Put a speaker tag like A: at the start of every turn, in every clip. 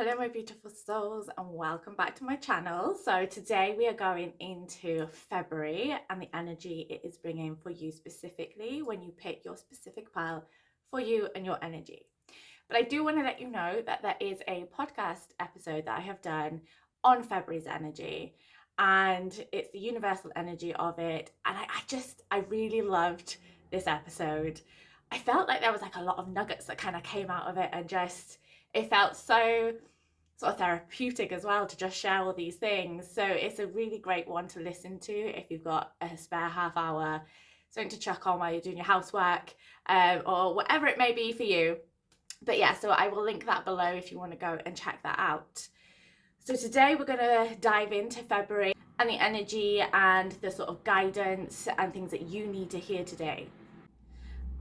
A: Hello my beautiful souls and welcome back to my channel. So today we are going into February and the energy it is bringing for you specifically when you pick your specific pile for you and your energy. But I do want to let you know that there is a podcast episode that I have done on February's energy, and it's the universal energy of it, and I really loved this episode. I felt like there was like a lot of nuggets that kind of came out of it, and just it felt so sort of therapeutic as well to just share all these things. So it's a really great one to listen to if you've got a spare half hour, something to chuck on while you're doing your housework, or whatever it may be for you. But yeah, so I will link that below if you want to go and check that out. So today we're going to dive into February and the energy and the sort of guidance and things that you need to hear today.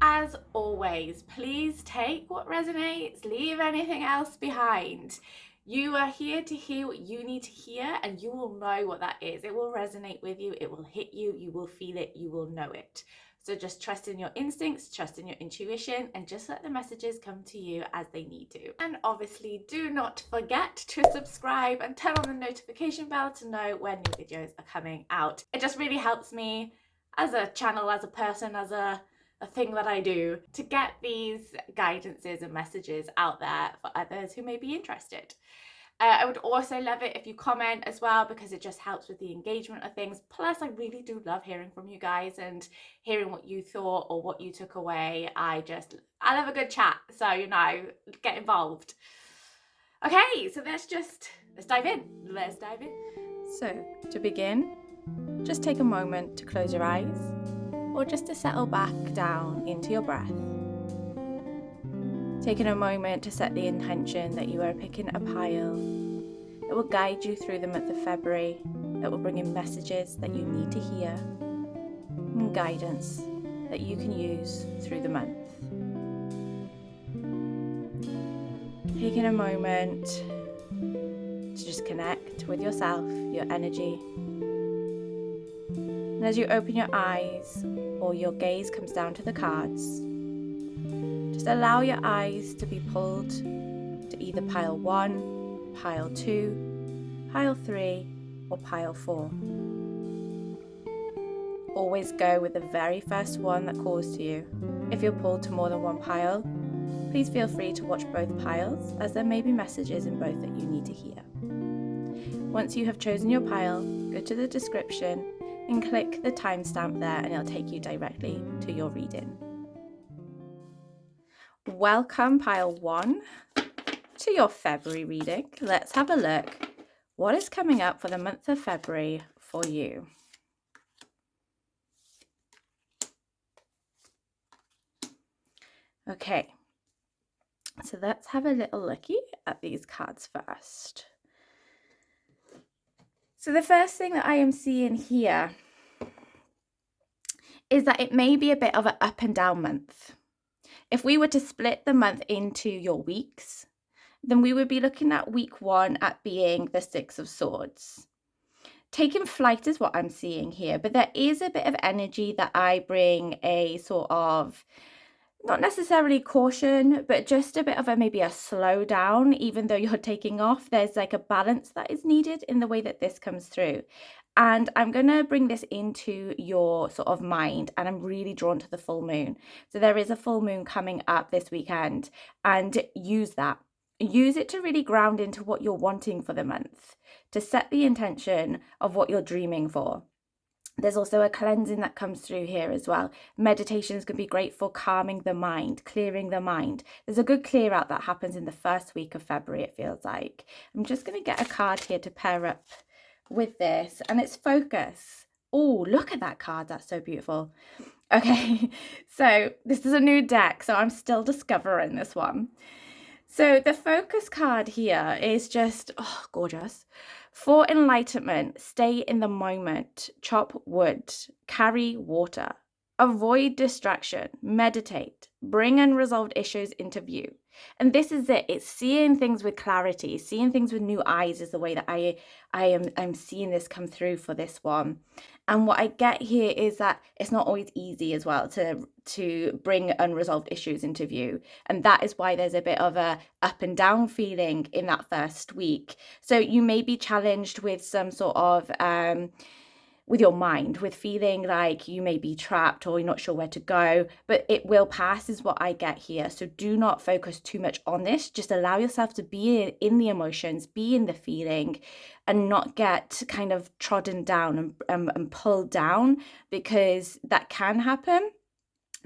A: As always, please take what resonates, leave anything else behind. You are here to hear what you need to hear, and you will know what that is. It will resonate with you, it will hit you, you will feel it, you will know it. So just trust in your instincts, trust in your intuition, and just let the messages come to you as they need to. And obviously, do not forget to subscribe and turn on the notification bell to know when new videos are coming out. It just really helps me as a channel, as a person, as a thing that I do to get these guidances and messages out there for others who may be interested. I would also love it if you comment as well, because it just helps with the engagement of things. Plus, I really do love hearing from you guys and hearing what you thought or what you took away. I love a good chat, so get involved. Okay, so let's dive in. So to begin, just take a moment to close your eyes, or just to settle back down into your breath. Taking a moment to set the intention that you are picking a pile that will guide you through the month of February, that will bring in messages that you need to hear, and guidance that you can use through the month. Taking a moment to just connect with yourself, your energy. And as you open your eyes or your gaze comes down to the cards, just allow your eyes to be pulled to either pile 1, pile 2, pile 3, or pile 4. Always go with the very first one that calls to you. If you're pulled to more than one pile, please feel free to watch both piles, as there may be messages in both that you need to hear. Once you have chosen your pile, go to the description and click the timestamp there, and it'll take you directly to your reading. Welcome, pile 1, to your February reading. Let's have a look. What is coming up for the month of February for you? Okay, so let's have a little looky at these cards first. So the first thing that I am seeing here is that it may be a bit of an up and down month. If we were to split the month into your weeks, then we would be looking at week 1 at being the 6 of Swords. Taking flight is what I'm seeing here, but there is a bit of energy that I bring a sort of, not necessarily caution, but just a bit of maybe a slowdown. Even though you're taking off, there's like a balance that is needed in the way that this comes through. And I'm going to bring this into your sort of mind, and I'm really drawn to the full moon. So there is a full moon coming up this weekend, and use that. Use it to really ground into what you're wanting for the month, to set the intention of what you're dreaming for. There's also a cleansing that comes through here as well. Meditations can be great for calming the mind, clearing the mind. There's a good clear out that happens in the first week of February, it feels like. I'm just going to get a card here to pair up with this, and it's focus. Oh, look at that card. That's so beautiful. Okay, so this is a new deck, so I'm still discovering this one. So the focus card here is just, gorgeous. For enlightenment, stay in the moment, chop wood, carry water, avoid distraction, meditate, bring unresolved issues into view. And this is it. It's seeing things with clarity, seeing things with new eyes is the way that I'm seeing this come through for this one. And what I get here is that it's not always easy as well to bring unresolved issues into view. And that is why there's a bit of a up and down feeling in that first week. So you may be challenged with some sort of with your mind, with feeling like you may be trapped or you're not sure where to go, but it will pass is what I get here. So do not focus too much on this. Just allow yourself to be in the emotions, be in the feeling, and not get kind of trodden down and pulled down, because that can happen.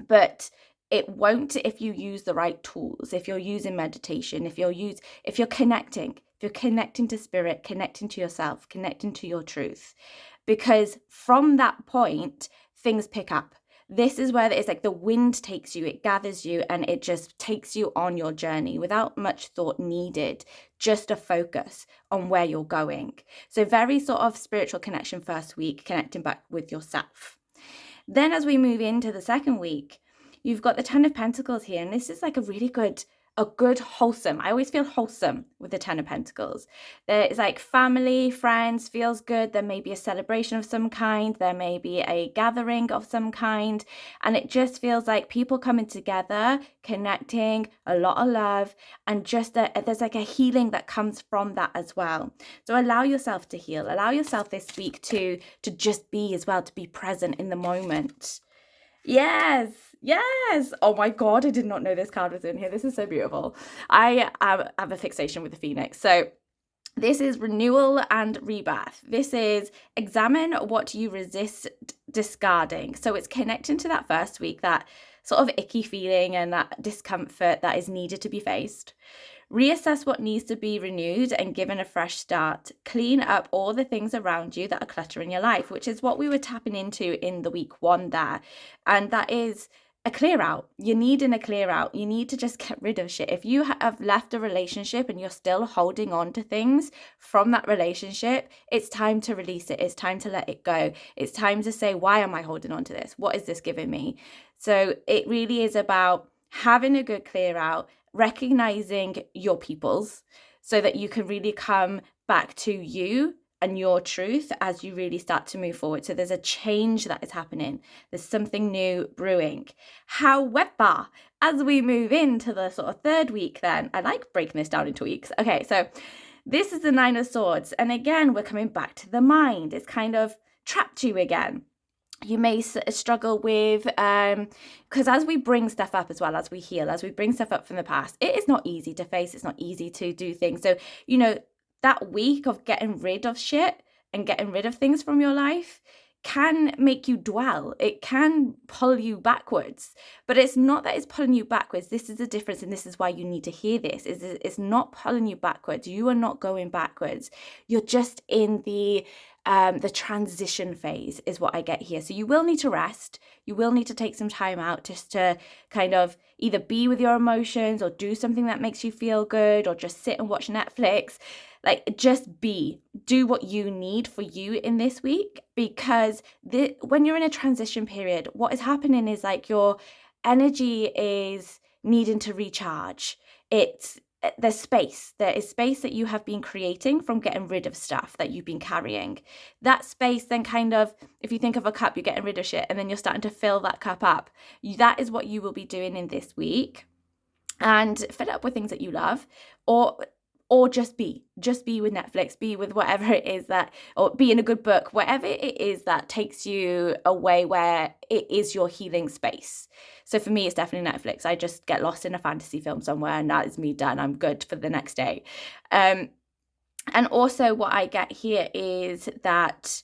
A: But it won't if you use the right tools, if you're using meditation, if you're connecting to spirit, connecting to yourself, connecting to your truth. Because from that point, things pick up. This is where it's like the wind takes you, it gathers you, and it just takes you on your journey without much thought needed, just a focus on where you're going. So very sort of spiritual connection first week, connecting back with yourself. Then as we move into the second week, you've got the Ten of Pentacles here, and this is like a good wholesome. I always feel wholesome with the Ten of Pentacles. It's like family, friends, feels good. There may be a celebration of some kind. There may be a gathering of some kind. And it just feels like people coming together, connecting, a lot of love, and just there's like a healing that comes from that as well. So allow yourself to heal. Allow yourself this week to just be as well, to be present in the moment. Yes. Oh my God, I did not know this card was in here. This is so beautiful. I have a fixation with the Phoenix. So this is renewal and rebirth. This is examine what you resist discarding. So it's connecting to that first week, that sort of icky feeling and that discomfort that is needed to be faced. Reassess what needs to be renewed and given a fresh start. Clean up all the things around you that are cluttering your life, which is what we were tapping into in the week one there. And that is a clear out. You're needing a clear out. You need to just get rid of shit. If you have left a relationship and you're still holding on to things from that relationship, it's time to release it. It's time to let it go. It's time to say, why am I holding on to this? What is this giving me? So it really is about having a good clear out, recognizing your peoples so that you can really come back to you and your truth as you really start to move forward. So there's a change that is happening. There's something new brewing. However, as we move into the sort of third week, then I like breaking this down into weeks. Okay, so this is the Nine of Swords. And again, we're coming back to the mind. It's kind of trapped you again. You may struggle with, because as we bring stuff up as well, as we heal, as we bring stuff up from the past, it is not easy to face. It's not easy to do things. So, that week of getting rid of shit and getting rid of things from your life can make you dwell. It can pull you backwards, but it's not that it's pulling you backwards. This is the difference, and this is why you need to hear this. It's not pulling you backwards. You are not going backwards. You're just in the transition phase is what I get here. So you will need to rest. You will need to take some time out just to kind of either be with your emotions or do something that makes you feel good, or just sit and watch Netflix. Like, just do what you need for you in this week, because when you're in a transition period, what is happening is like your energy is needing to recharge. There is space that you have been creating from getting rid of stuff that you've been carrying. That space then kind of, if you think of a cup, you're getting rid of shit and then you're starting to fill that cup up. That is what you will be doing in this week, and fill it up with things that you love, or just be with Netflix, be with whatever it is that, or be in a good book, whatever it is that takes you away where it is your healing space. So for me, it's definitely Netflix. I just get lost in a fantasy film somewhere and that is me done. I'm good for the next day. And also what I get here is that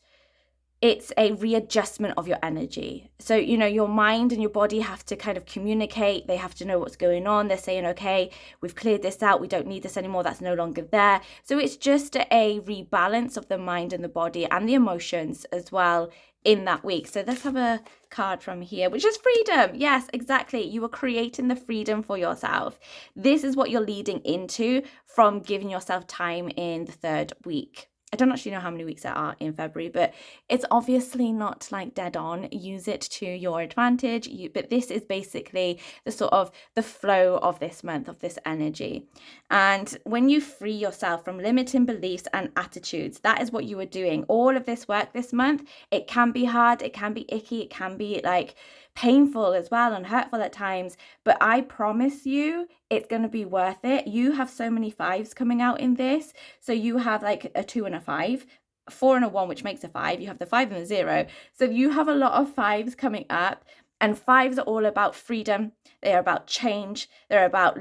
A: it's a readjustment of your energy. So, your mind and your body have to kind of communicate. They have to know what's going on. They're saying, okay, we've cleared this out. We don't need this anymore. That's no longer there. So it's just a rebalance of the mind and the body and the emotions as well in that week. So let's have a card from here, which is freedom. Yes, exactly. You are creating the freedom for yourself. This is what you're leading into from giving yourself time in the third week. I don't actually know how many weeks there are in February, but it's obviously not like dead on. Use it to your advantage. But this is basically the sort of the flow of this month, of this energy. And when you free yourself from limiting beliefs and attitudes, that is what you are doing. All of this work this month, it can be hard, it can be icky, it can be like painful as well and hurtful at times, but I promise you it's going to be worth it. You have so many fives coming out in this. So you have like a 2 and a 5, 4 and a 1, which makes a 5. You have the 5 and the 0. So you have a lot of fives coming up, and fives are all about freedom. They're about change. They're about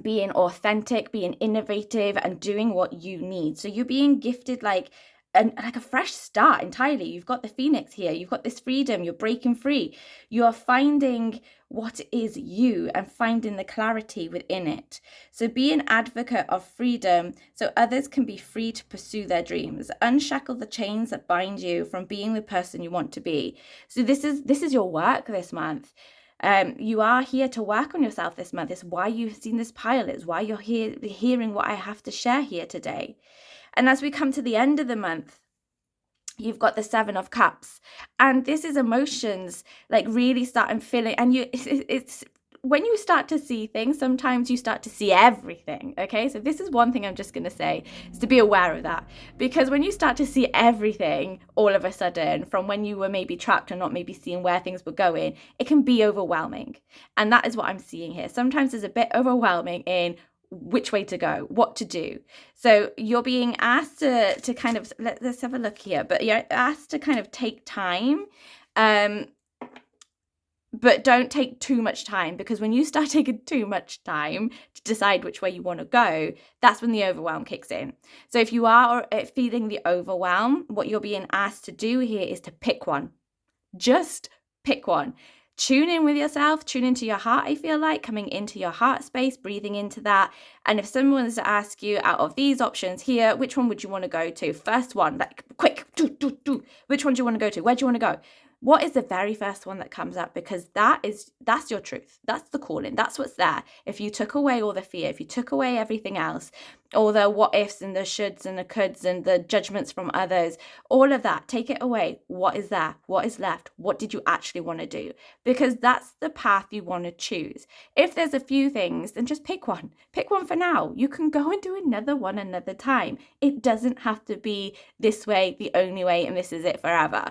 A: being authentic, being innovative, and doing what you need. So you're being gifted like a fresh start entirely. You've got the phoenix here. You've got this freedom. You're breaking free. You're finding what is you and finding the clarity within it. So be an advocate of freedom so others can be free to pursue their dreams. Unshackle the chains that bind you from being the person you want to be. So this is your work this month. You are here to work on yourself this month. It's why you've seen this pile. It's why you're here hearing what I have to share here today. And as we come to the end of the month, you've got the 7 of Cups, and this is emotions like really starting feeling. And it's when you start to see things, sometimes you start to see everything. Okay, so this is one thing I'm just going to say, is to be aware of that, because when you start to see everything all of a sudden from when you were maybe trapped and not maybe seeing where things were going, it can be overwhelming. And that is what I'm seeing here. Sometimes it's a bit overwhelming in which way to go, what to do. So you're being asked to kind of, let's have a look here, but you're asked to kind of take time, but don't take too much time, because when you start taking too much time to decide which way you want to go, that's when the overwhelm kicks in. So if you are feeling the overwhelm, what you're being asked to do here is to pick one. Just pick one. Tune in with yourself, tune into your heart, I feel like, coming into your heart space, breathing into that. And if someone was to ask you, out of these options here, which one would you want to go to? First one, like quick, which one do you want to go to? Where do you want to go? What is the very first one that comes up? Because that's your truth. That's the calling. That's what's there. If you took away all the fear, if you took away everything else, all the what ifs and the shoulds and the coulds and the judgments from others, all of that, take it away. What is there? What is left? What did you actually want to do? Because that's the path you want to choose. If there's a few things, then just pick one. Pick one for now. You can go and do another one another time. It doesn't have to be this way, the only way, and this is it forever.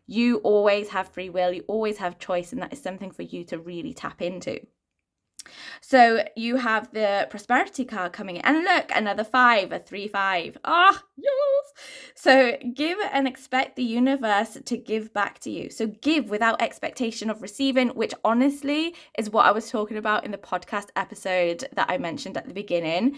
A: You always have free will, you always have choice, and that is something for you to really tap into. So you have the prosperity card coming in, and look, another 5, a 3-5. Ah, yes. So give and expect the universe to give back to you. So give without expectation of receiving, which honestly is what I was talking about in the podcast episode that I mentioned at the beginning,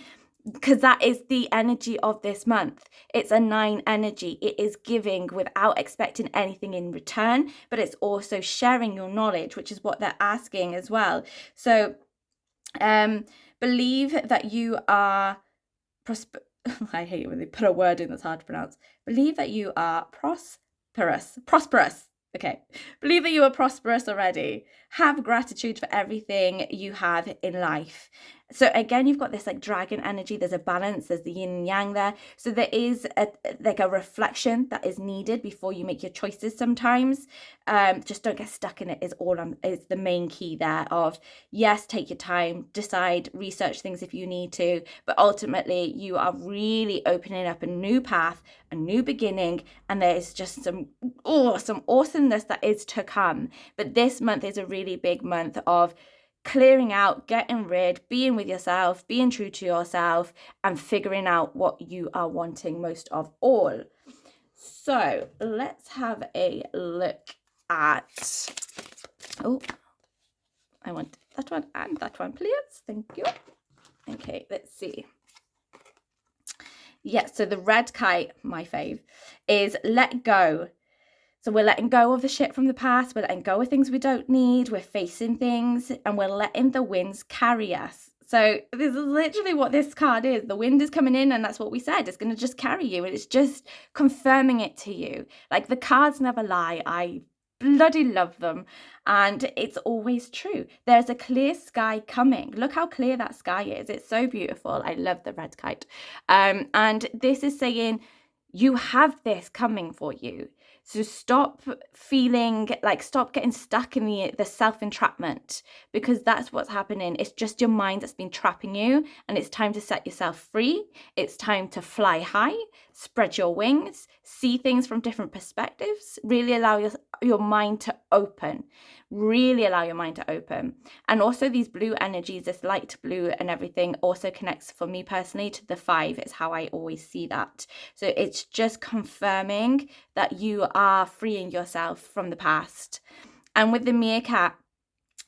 A: because that is the energy of this month. It's a 9 energy. It is giving without expecting anything in return, but it's also sharing your knowledge, which is what they're asking as well. So believe that you are I hate it when they put a word in that's hard to pronounce. Believe that you are prosperous. Okay. Believe that you are prosperous already. Have gratitude for everything you have in life. So again, you've got this like dragon energy. There's a balance. There's the yin and yang there. So there is a reflection that is needed before you make your choices sometimes. Just don't get stuck in it is the main key there of, yes, take your time, decide, research things if you need to. But ultimately, you are really opening up a new path, a new beginning. And there is just some awesomeness that is to come. But this month is a really big month of clearing out, getting rid, being with yourself, being true to yourself, and figuring out what you are wanting most of all. So let's have a look at, I want that one and that one, please. Thank you. Okay, let's see. Yes, so the red kite, my fave, is let go. So we're letting go of the shit from the past, we're letting go of things we don't need, we're facing things, and we're letting the winds carry us. So this is literally what this card is. The wind is coming in, and that's what we said. It's going to just carry you, and it's just confirming it to you. Like, the cards never lie. I bloody love them. And it's always true. There's a clear sky coming. Look how clear that sky is. It's so beautiful. I love the red kite. And this is saying you have this coming for you. So stop getting stuck in the self-entrapment, because that's what's happening. It's just your mind that's been trapping you, and it's time to set yourself free. It's time to fly high, spread your wings, see things from different perspectives, really allow your mind to open. Really allow your mind to open. And also these blue energies, this light blue and everything, also connects for me personally to the 5. It's how I always see that. So it's just confirming that you are freeing yourself from the past. And with the meerkat,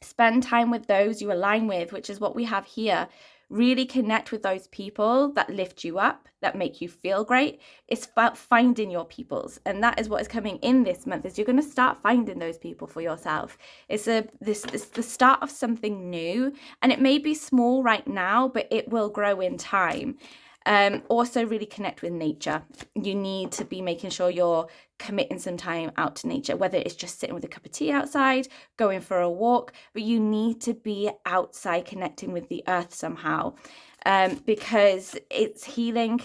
A: spend time with those you align with, which is what we have here. Really connect with those people that lift you up, that make you feel great. It's about finding your peoples. And that is what is coming in this month, is you're going to start finding those people for yourself. It's the start of something new. And it may be small right now, but it will grow in time. Also really connect with nature. You need to be making sure you're committing some time out to nature, whether it's just sitting with a cup of tea outside, going for a walk, but you need to be outside connecting with the earth somehow, because it's healing.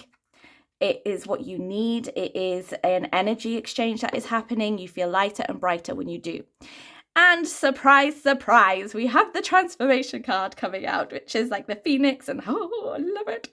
A: It is what you need. It is an energy exchange that is happening. You feel lighter and brighter when you do. And surprise, surprise, we have the transformation card coming out, which is like the phoenix, and oh, I love it.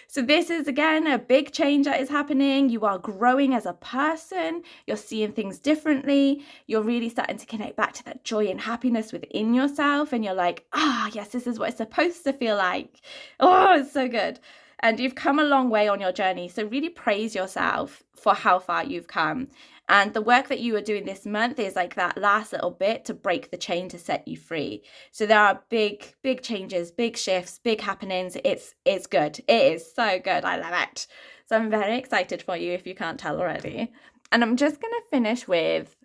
A: So this is, again, a big change that is happening. You are growing as a person. You're seeing things differently. You're really starting to connect back to that joy and happiness within yourself. And you're like, yes, this is what it's supposed to feel like. Oh, it's so good. And you've come a long way on your journey. So really praise yourself for how far you've come. And the work that you are doing this month is like that last little bit to break the chain, to set you free. So there are big, big changes, big shifts, big happenings. It's good. It is so good. I love it. So I'm very excited for you, if you can't tell already. And I'm just going to finish with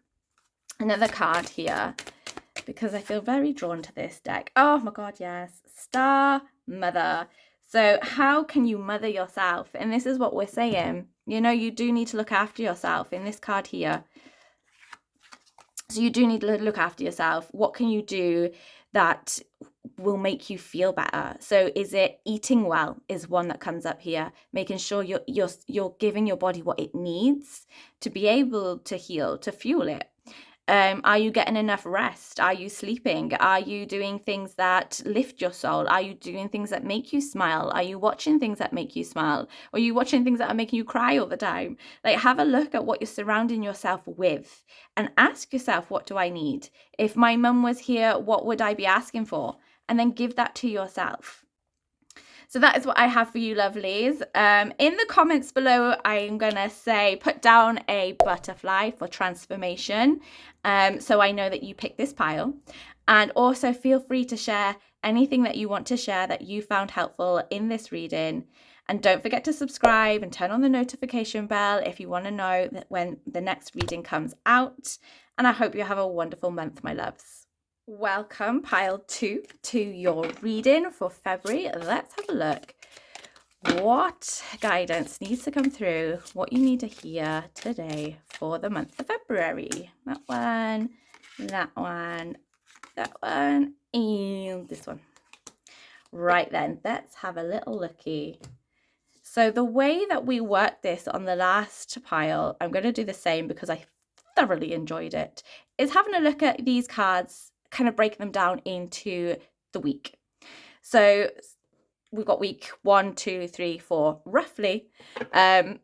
A: another card here, because I feel very drawn to this deck. Oh my God, yes. Star Mother. So how can you mother yourself? And this is what we're saying. You know, you do need to look after yourself in this card here. So you do need to look after yourself. What can you do that will make you feel better? So is it eating well is one that comes up here, making sure you're giving your body what it needs to be able to heal, to fuel it. Are you getting enough rest? Are you sleeping? Are you doing things that lift your soul? Are you doing things that make you smile? Are you watching things that make you smile? Or are you watching things that are making you cry all the time? Like, have a look at what you're surrounding yourself with and ask yourself, what do I need? If my mum was here, what would I be asking for? And then give that to yourself. So that is what I have for you, lovelies. In the comments below, I'm going to say, put down a butterfly for transformation. So I know that you picked this pile. And also feel free to share anything that you want to share that you found helpful in this reading. And don't forget to subscribe and turn on the notification bell if you want to know that when the next reading comes out. And I hope you have a wonderful month, my loves. Welcome, pile 2, to your reading for February. Let's have a look. What guidance needs to come through? What you need to hear today for the month of February? That one, that one, that one, and this one. Right then, let's have a little looky. So the way that we worked this on the last pile, I'm going to do the same because I thoroughly enjoyed it, is having a look at these cards, kind of break them down into the week. So we've got week 1, 2, 3, 4, roughly. And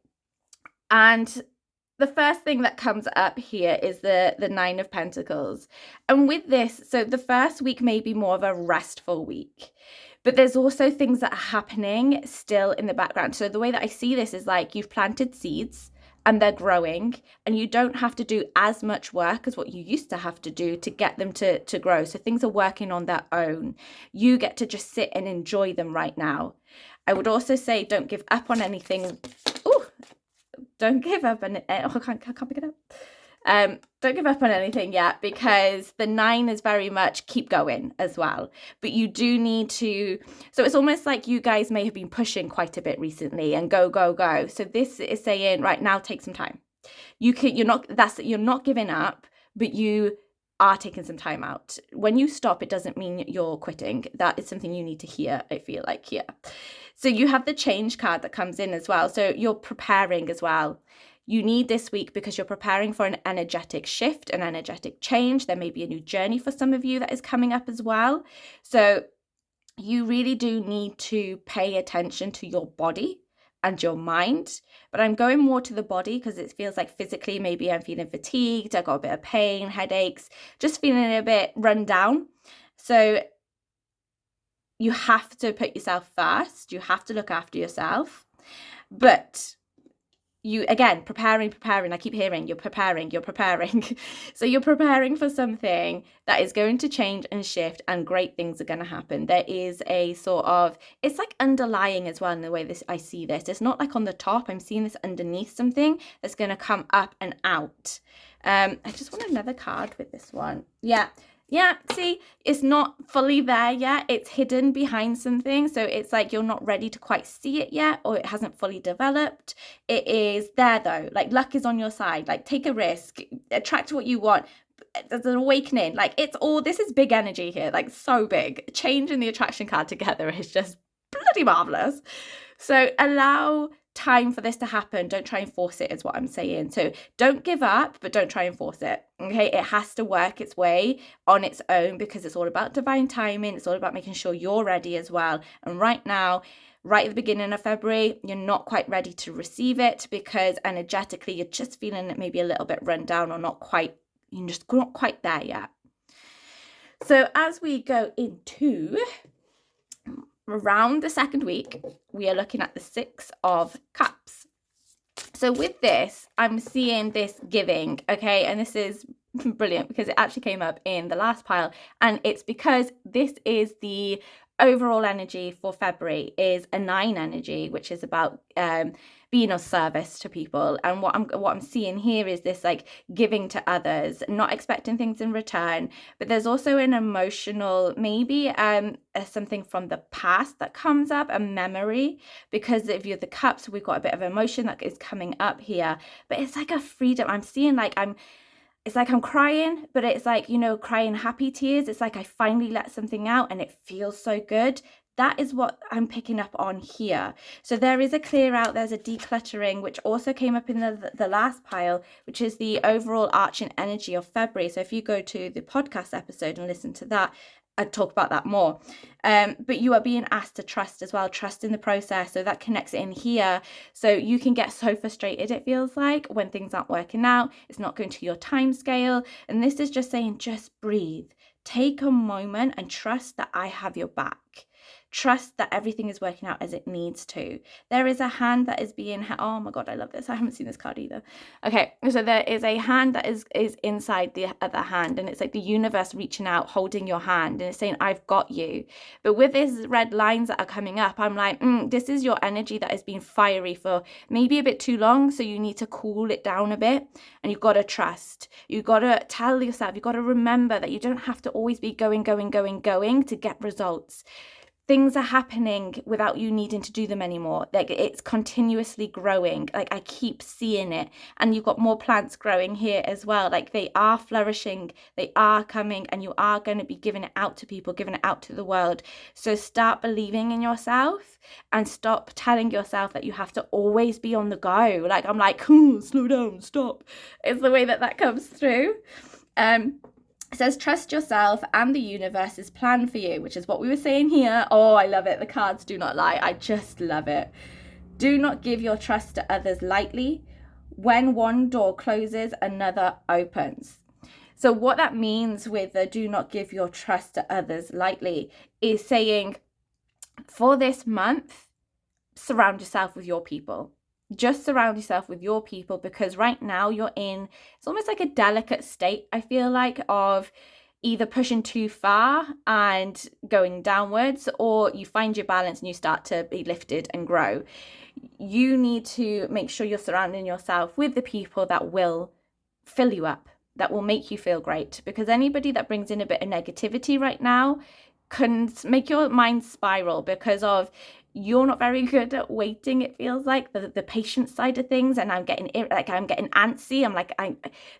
A: the first thing that comes up here is the 9 of Pentacles. And with this, so the first week may be more of a restful week, but there's also things that are happening still in the background. So the way that I see this is like you've planted seeds and they're growing, and you don't have to do as much work as what you used to have to do to get them to grow. So things are working on their own. You get to just sit and enjoy them right now. I would also say don't give up on anything. Oh, don't give up on it. Oh, I can't pick it up. Don't give up on anything yet, because the 9 is very much keep going as well. But you do need to, so it's almost like you guys may have been pushing quite a bit recently and go, go, go. So this is saying right now, take some time. You're not giving up, but you are taking some time out. When you stop, it doesn't mean you're quitting. That is something you need to hear, I feel like, here. So you have the change card that comes in as well. So you're preparing as well. You need this week because you're preparing for an energetic shift, an energetic change. There may be a new journey for some of you that is coming up as well. So you really do need to pay attention to your body and your mind. But I'm going more to the body because it feels like physically, maybe I'm feeling fatigued, I got a bit of pain, headaches, just feeling a bit run down. So you have to put yourself first. You have to look after yourself. But you, again, preparing, I keep hearing you're preparing. So you're preparing for something that is going to change and shift, and great things are going to happen. There is a sort of, it's like underlying as well in the way this I see this. It's not like on the top. I'm seeing this underneath something that's going to come up and out. I just want another card with this one. Yeah, see, it's not fully there yet. It's hidden behind something. So it's like you're not ready to quite see it yet, or it hasn't fully developed. It is there though. Like luck is on your side. Like take a risk, attract what you want. There's an awakening. Like it's all, this is big energy here, like so big. Change and the attraction card together is just bloody marvelous. So allow time for this to happen. Don't try and force it is what I'm saying. So don't give up, but don't try and force it. Okay, it has to work its way on its own because it's all about divine timing. It's all about making sure you're ready as well. And right now, right at the beginning of February, you're not quite ready to receive it because energetically you're just feeling it maybe a little bit run down, or you're just not quite there yet. So as we go into around the second week, we are looking at the 6 of Cups. So with this, I'm seeing this giving, okay? And this is brilliant because it actually came up in the last pile. And it's because this is the overall energy for February, is a 9 energy, which is about being of service to people. And what I'm seeing here is this like giving to others, not expecting things in return. But there's also an emotional, maybe something from the past that comes up, a memory, because if you're the Cups, we've got a bit of emotion that is coming up here. But it's like a freedom. I'm seeing like it's like I'm crying, but it's like, you know, crying happy tears. It's like I finally let something out and it feels so good. That is what I'm picking up on here. So there is a clear out, there's a decluttering, which also came up in the last pile, which is the overall arching energy of February. So if you go to the podcast episode and listen to that, I'd talk about that more. But you are being asked to trust as well, trust in the process. So that connects in here. So you can get so frustrated, it feels like, when things aren't working out. It's not going to your time scale. And this is just saying, just breathe. Take a moment and trust that I have your back. Trust that everything is working out as it needs to. There is a hand that is being, oh my God, I love this. I haven't seen this card either. Okay, so there is a hand that is inside the other hand, and it's like the universe reaching out, holding your hand, and it's saying, I've got you. But with these red lines that are coming up, I'm like, this is your energy that has been fiery for maybe a bit too long, so you need to cool it down a bit, and you've got to trust. You've got to tell yourself, you've got to remember that you don't have to always be going to get results. Things are happening without you needing to do them anymore. Like it's continuously growing. Like I keep seeing it. And you've got more plants growing here as well. Like they are flourishing, they are coming, and you are going to be giving it out to people, giving it out to the world. So start believing in yourself and stop telling yourself that you have to always be on the go. Like I'm like, slow down, stop. It's the way that comes through. It says, trust yourself and the universe's plan for you, which is what we were saying here. Oh, I love it. The cards do not lie. I just love it. Do not give your trust to others lightly. When one door closes, another opens. So what that means with the do not give your trust to others lightly is saying, for this month, surround yourself with your people. Just surround yourself with your people, because right now you're in, it's almost like a delicate state, I feel like, of either pushing too far and going downwards, or you find your balance and you start to be lifted and grow. You need to make sure you're surrounding yourself with the people that will fill you up, that will make you feel great, because anybody that brings in a bit of negativity right now can make your mind spiral because of you're not very good at waiting, it feels like, the patience side of things, and I'm getting antsy. I'm like,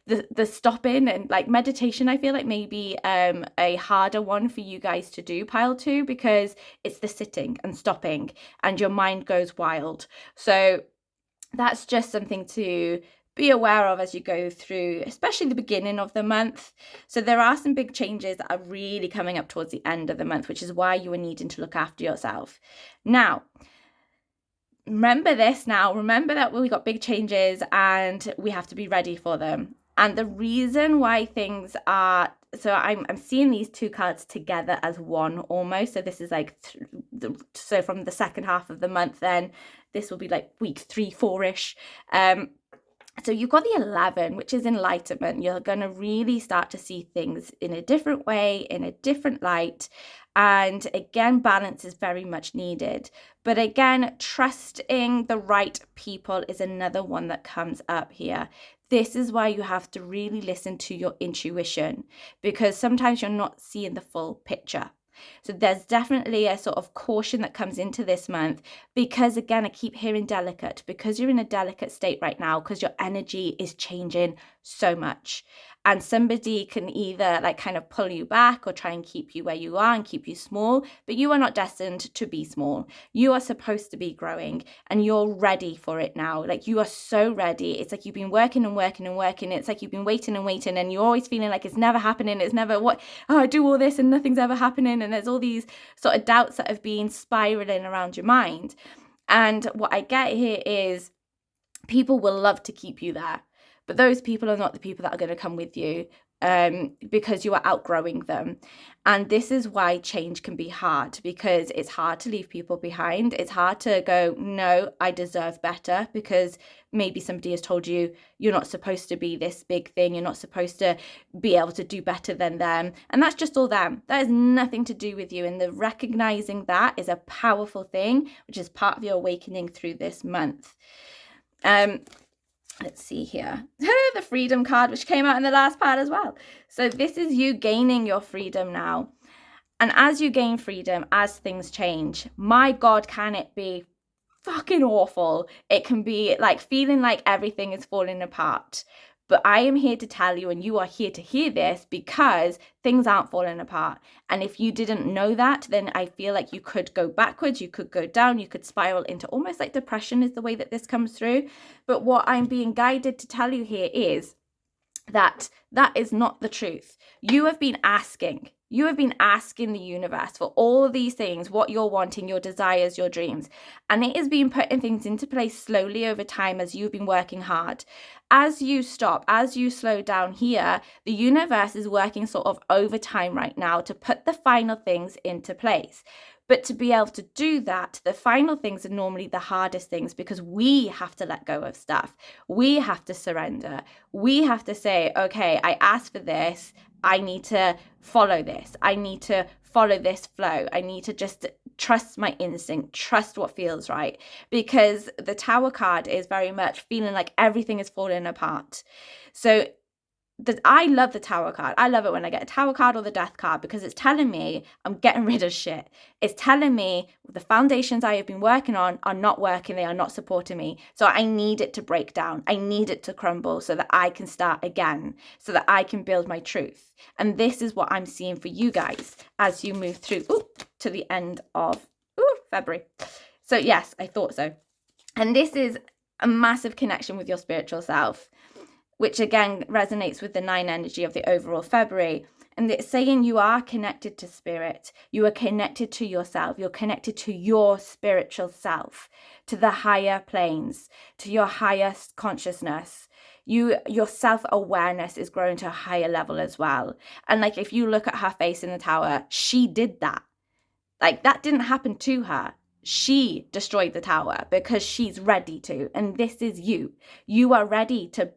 A: the stopping, and like meditation, I feel like maybe a harder one for you guys to do, pile 2, because it's the sitting and stopping and your mind goes wild. So that's just something to be aware of as you go through, especially the beginning of the month. So there are some big changes that are really coming up towards the end of the month, which is why you are needing to look after yourself. Now, remember this now. Remember that we got big changes and we have to be ready for them. And the reason why things are, so I'm seeing these 2 cards together as one almost. So this is like, so from the second half of the month, then this will be like week 3, 4-ish. So you've got the 11, which is enlightenment. You're going to really start to see things in a different way, in a different light. And again, balance is very much needed. But again, trusting the right people is another one that comes up here. This is why you have to really listen to your intuition, because sometimes you're not seeing the full picture. So there's definitely a sort of caution that comes into this month, because again, I keep hearing delicate, because you're in a delicate state right now, because your energy is changing so much. And somebody can either like kind of pull you back or try and keep you where you are and keep you small, but you are not destined to be small. You are supposed to be growing, and you're ready for it now. Like, you are so ready. It's like you've been working and working and working. It's like you've been waiting and waiting, and you're always feeling like it's never happening. It's never I do all this and nothing's ever happening. And there's all these sort of doubts that have been spiraling around your mind. And what I get here is people will love to keep you there, but those people are not the people that are going to come with you, because you are outgrowing them. And this is why change can be hard, because it's hard to leave people behind. It's hard to go, no, I deserve better, because maybe somebody has told you you're not supposed to be this big thing. You're not supposed to be able to do better than them. And that's just all them. That has nothing to do with you. And the recognizing that is a powerful thing, which is part of your awakening through this month. Let's see here. The freedom card, which came out in the last part as well. So this is you gaining your freedom now. And as you gain freedom, as things change, my God, can it be fucking awful. It can be like feeling like everything is falling apart. But I am here to tell you, and you are here to hear this, because things aren't falling apart. And if you didn't know that, then I feel like you could go backwards, you could go down, you could spiral into almost like depression is the way that this comes through. But what I'm being guided to tell you here is that that is not the truth. You have been asking the universe for all of these things, what you're wanting, your desires, your dreams. And it has been putting things into place slowly over time as you've been working hard. As you stop, as you slow down here, the universe is working sort of overtime right now to put the final things into place. But to be able to do that, the final things are normally the hardest things, because we have to let go of stuff. We have to surrender. We have to say, okay, I asked for this. I need to follow this. I need to follow this flow. I need to just trust my instinct, trust what feels right. Because the Tower card is very much feeling like everything is falling apart. So I love the Tower card. I love it when I get a Tower card or the Death card, because it's telling me I'm getting rid of shit. It's telling me the foundations I have been working on are not working. They are not supporting me. So I need it to break down. I need it to crumble so that I can start again, so that I can build my truth. And this is what I'm seeing for you guys as you move through to the end of February. So yes, I thought so. And this is a massive connection with your spiritual self, which again resonates with the 9 energy of the overall February. And it's saying you are connected to spirit. You are connected to yourself. You're connected to your spiritual self, to the higher planes, to your highest consciousness. Your self-awareness is growing to a higher level as well. And like, if you look at her face in the Tower, she did that. Like, that didn't happen to her. She destroyed the Tower because she's ready to. And this is you. You are ready to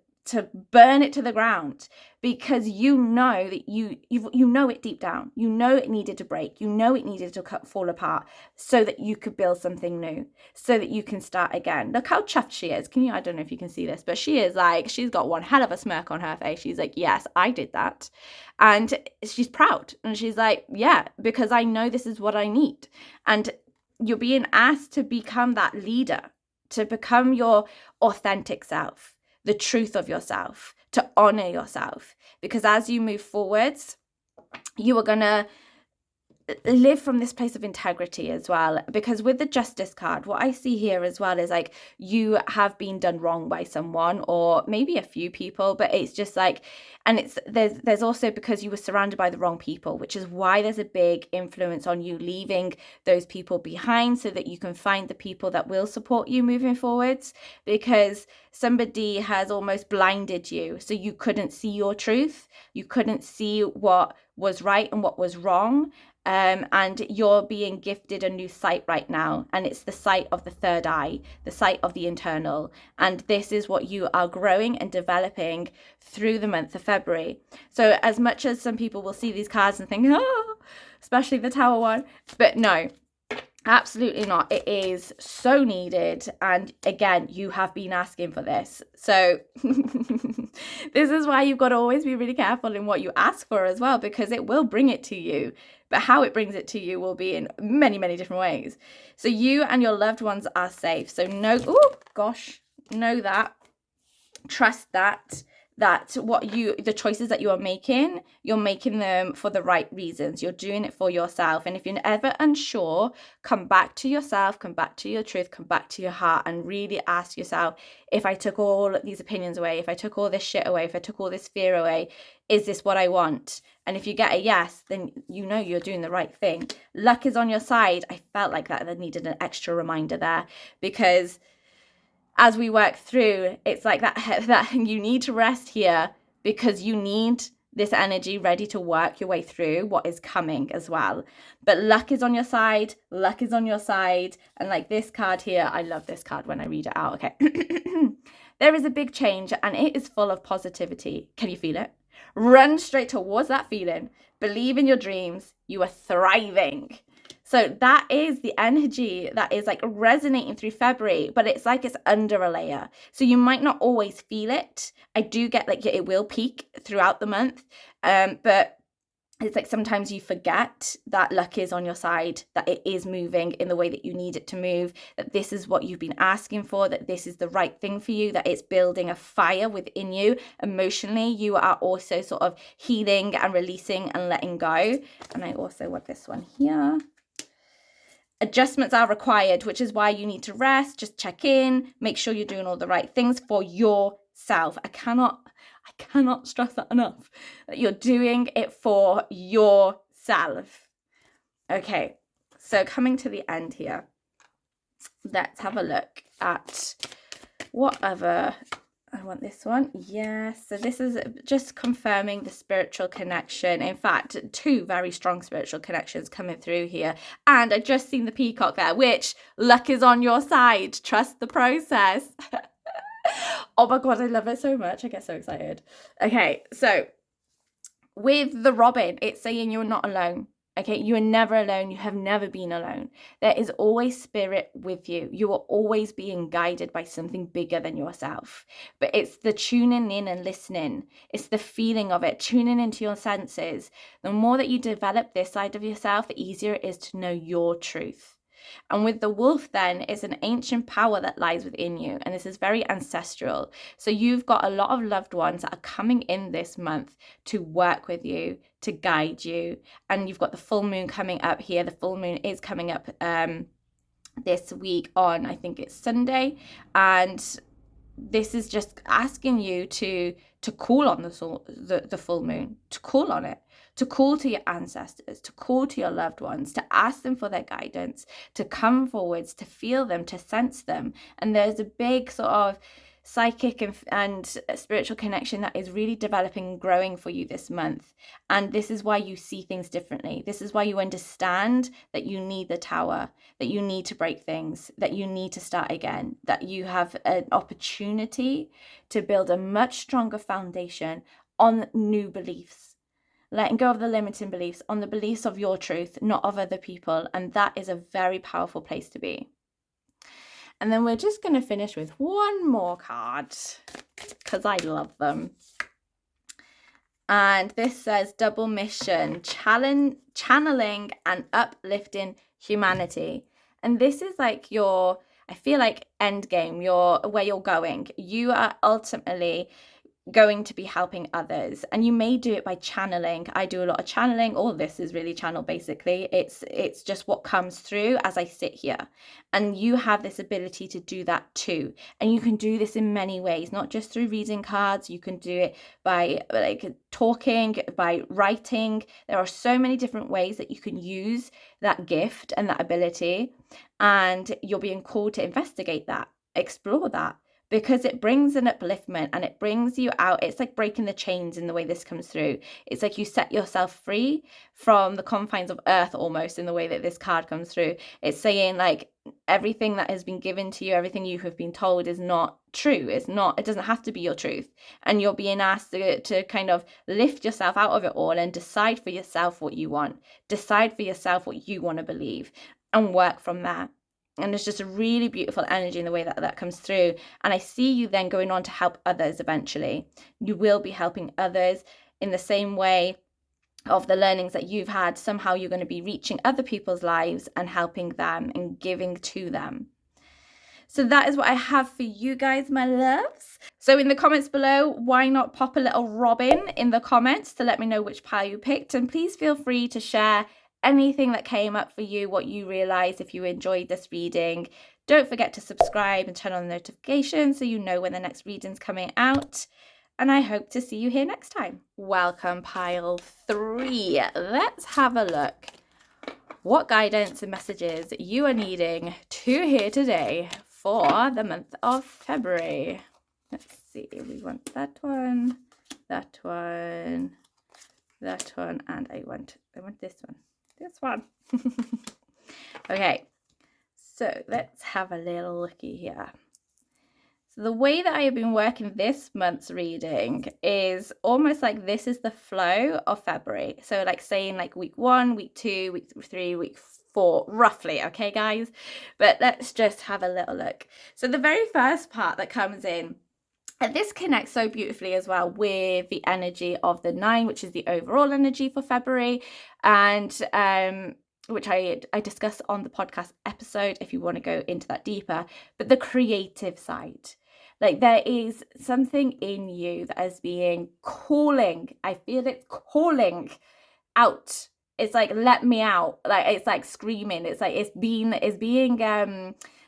A: burn it to the ground, because you know that you know it deep down. You know it needed to break. You know it needed to fall apart so that you could build something new, so that you can start again. Look how chuffed she is. I don't know if you can see this, but she is like, she's got one hell of a smirk on her face. She's like, yes, I did that. And she's proud. And she's like, yeah, because I know this is what I need. And you're being asked to become that leader, to become your authentic self, the truth of yourself, to honor yourself. Because as you move forwards, you are going to live from this place of integrity as well. Because with the Justice card, what I see here as well is like you have been done wrong by someone, or maybe a few people, but it's just like, and it's there's also because you were surrounded by the wrong people, which is why there's a big influence on you leaving those people behind so that you can find the people that will support you moving forwards, because somebody has almost blinded you, so you couldn't see your truth, you couldn't see what was right and what was wrong. And you're being gifted a new sight right now, and it's the sight of the third eye, the sight of the internal, and this is what you are growing and developing through the month of February. So as much as some people will see these cards and think, oh, especially the Tower one, but no, absolutely not. It is so needed, and again, you have been asking for this, so this is why you've got to always be really careful in what you ask for as well, because it will bring it to you, but how it brings it to you will be in many, many different ways. So you and your loved ones are safe. So know that, trust that the choices that you are making, you're making them for the right reasons. You're doing it for yourself. And if you're ever unsure, come back to yourself, come back to your truth, come back to your heart, and really ask yourself, if I took all these opinions away, if I took all this shit away, if I took all this fear away, is this what I want? And if you get a yes, then you know you're doing the right thing. Luck is on your side. I felt like that I needed an extra reminder there, because as we work through, it's like that you need to rest here, because you need this energy ready to work your way through what is coming as well. But luck is on your side, luck is on your side. And like this card here, I love this card when I read it out. Okay. There is a big change, and it is full of positivity. Can you feel it? Run straight towards that feeling. Believe in your dreams. You are thriving. So that is the energy that is like resonating through February, but it's like it's under a layer. So you might not always feel it. I do get like it will peak throughout the month, but it's like sometimes you forget that luck is on your side, that it is moving in the way that you need it to move, that this is what you've been asking for, that this is the right thing for you, that it's building a fire within you. Emotionally, you are also sort of healing and releasing and letting go. And I also want this one here. Adjustments are required, which is why you need to rest, just check in, make sure you're doing all the right things for yourself. I cannot stress that enough, that you're doing it for yourself. Okay, so coming to the end here, let's have a look at what other... I want this one. Yes. So this is just confirming the spiritual connection. In fact, two very strong spiritual connections coming through here. And I just seen the peacock there, which luck is on your side. Trust the process. Oh my God, I love it so much. I get so excited. Okay, so with the robin, it's saying you're not alone. Okay, you are never alone. You have never been alone. There is always spirit with you. You are always being guided by something bigger than yourself. But it's the tuning in and listening. It's the feeling of it, tuning into your senses. The more that you develop this side of yourself, the easier it is to know your truth. And with the wolf then, it's an ancient power that lies within you. And this is very ancestral. So you've got a lot of loved ones that are coming in this month to work with you, to guide you. And you've got the full moon coming up here. The full moon is coming up this week on, I think it's Sunday. And this is just asking you to call on the full moon, to call on it, to call to your ancestors, to call to your loved ones, to ask them for their guidance, to come forwards, to feel them, to sense them. And there's a big sort of psychic and spiritual connection that is really developing and growing for you this month. And this is why you see things differently. This is why you understand that you need the tower, that you need to break things, that you need to start again, that you have an opportunity to build a much stronger foundation on new beliefs, letting go of the limiting beliefs, on the beliefs of your truth, not of other people. And that is a very powerful place to be. And then we're just going to finish with one more card, because I love them. And this says double mission, channeling and uplifting humanity. And this is like your, I feel like, end game, where you're going. You are ultimately going to be helping others, and you may do it by channeling. I do a lot of channeling. All this is really channel, basically. It's just what comes through as I sit here, and you have this ability to do that too. And you can do this in many ways, not just through reading cards. You can do it by like talking, by writing. There are so many different ways that you can use that gift and that ability, and you're being called to investigate that, explore that, because it brings an upliftment and it brings you out. It's like breaking the chains in the way this comes through. It's like you set yourself free from the confines of earth, almost, in the way that this card comes through. It's saying like everything that has been given to you, everything you have been told is not true. It doesn't have to be your truth. And you're being asked to kind of lift yourself out of it all and decide for yourself what you want. Decide for yourself what you want to believe and work from there. And it's just a really beautiful energy in the way that that comes through. And I see you then going on to help others eventually. You will be helping others in the same way of the learnings that you've had. Somehow you're going to be reaching other people's lives and helping them and giving to them. So that is what I have for you guys, my loves. So in the comments below, why not pop a little robin in the comments to let me know which pile you picked. And please feel free to share anything that came up for you, what you realized, if you enjoyed this reading. Don't forget to subscribe and turn on the notifications so you know when the next reading's coming out. And I hope to see you here next time. Welcome, pile 3. Let's have a look. What guidance and messages you are needing to hear today for the month of February. Let's see, we want that one, that one, that one, and I want this one. This one. Okay, so let's have a little looky here. So the way that I have been working this month's reading is almost like this is the flow of February. So like saying like week 1, week 2, week 3, week 4, roughly, okay guys? But let's just have a little look. So the very first part that comes in, and this connects so beautifully as well with the energy of the 9, which is the overall energy for February, and which I discuss on the podcast episode if you want to go into that deeper. But the creative side, like there is something in you that is being calling. I feel it's calling out. It's like, let me out. Like it's like screaming. It's like it's being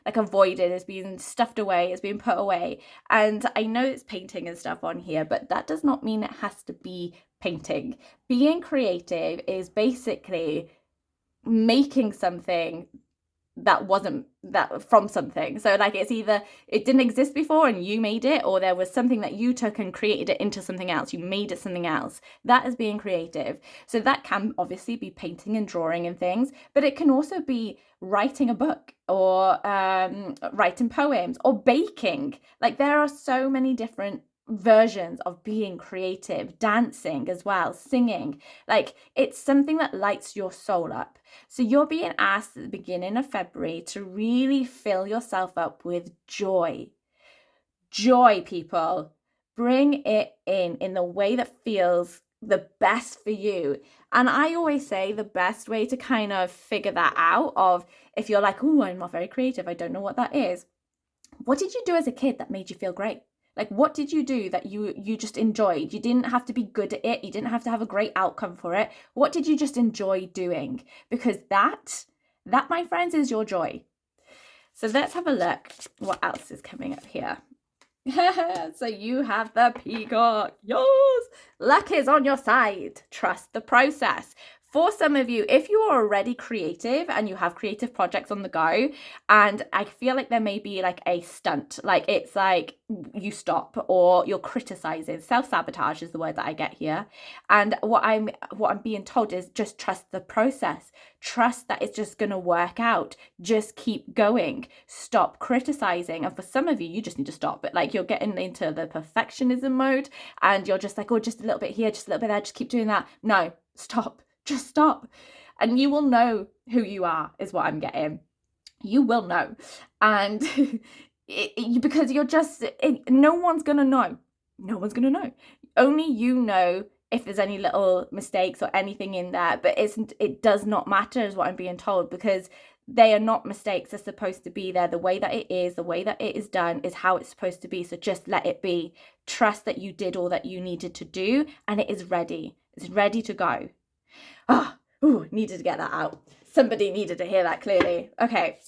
A: like avoided, it's being stuffed away, it's being put away. And I know it's painting and stuff on here, but that does not mean it has to be painting. Being creative is basically making something that wasn't that from something. So like it's either it didn't exist before and you made it, or there was something that you took and created it into something else. You made it something else. That is being creative. So that can obviously be painting and drawing and things, but it can also be writing a book or writing poems or baking. Like there are so many different versions of being creative, dancing as well, singing. Like it's something that lights your soul up. So you're being asked at the beginning of February to really fill yourself up with joy. Joy, people. Bring it in the way that feels the best for you. And I always say the best way to kind of figure that out, of if you're like, oh, I'm not very creative, I don't know what that is. What did you do as a kid that made you feel great? Like, what did you do that you just enjoyed? You didn't have to be good at it. You didn't have to have a great outcome for it. What did you just enjoy doing? Because that, my friends, is your joy. So let's have a look what else is coming up here. So you have the peacock. Yes! Luck is on your side. Trust the process. For some of you, if you are already creative and you have creative projects on the go, and I feel like there may be like a stunt, like it's like you stop or you're criticizing. Self-sabotage is the word that I get here. And what I'm being told is just trust the process. Trust that it's just going to work out. Just keep going. Stop criticizing. And for some of you, you just need to stop. But like you're getting into the perfectionism mode and you're just like, oh, just a little bit here, just a little bit there, just keep doing that. No, stop. Just stop. And you will know who you are, is what I'm getting. You will know. And because you're just, no one's going to know. No one's going to know. Only you know if there's any little mistakes or anything in there. But it does not matter, is what I'm being told, because They are not mistakes. They're supposed to be there. The way that it is done is how it's supposed to be. So just let it be. Trust that you did all that you needed to do, and it is ready. It's ready to go. Needed to get that out. Somebody needed to hear that clearly. Okay,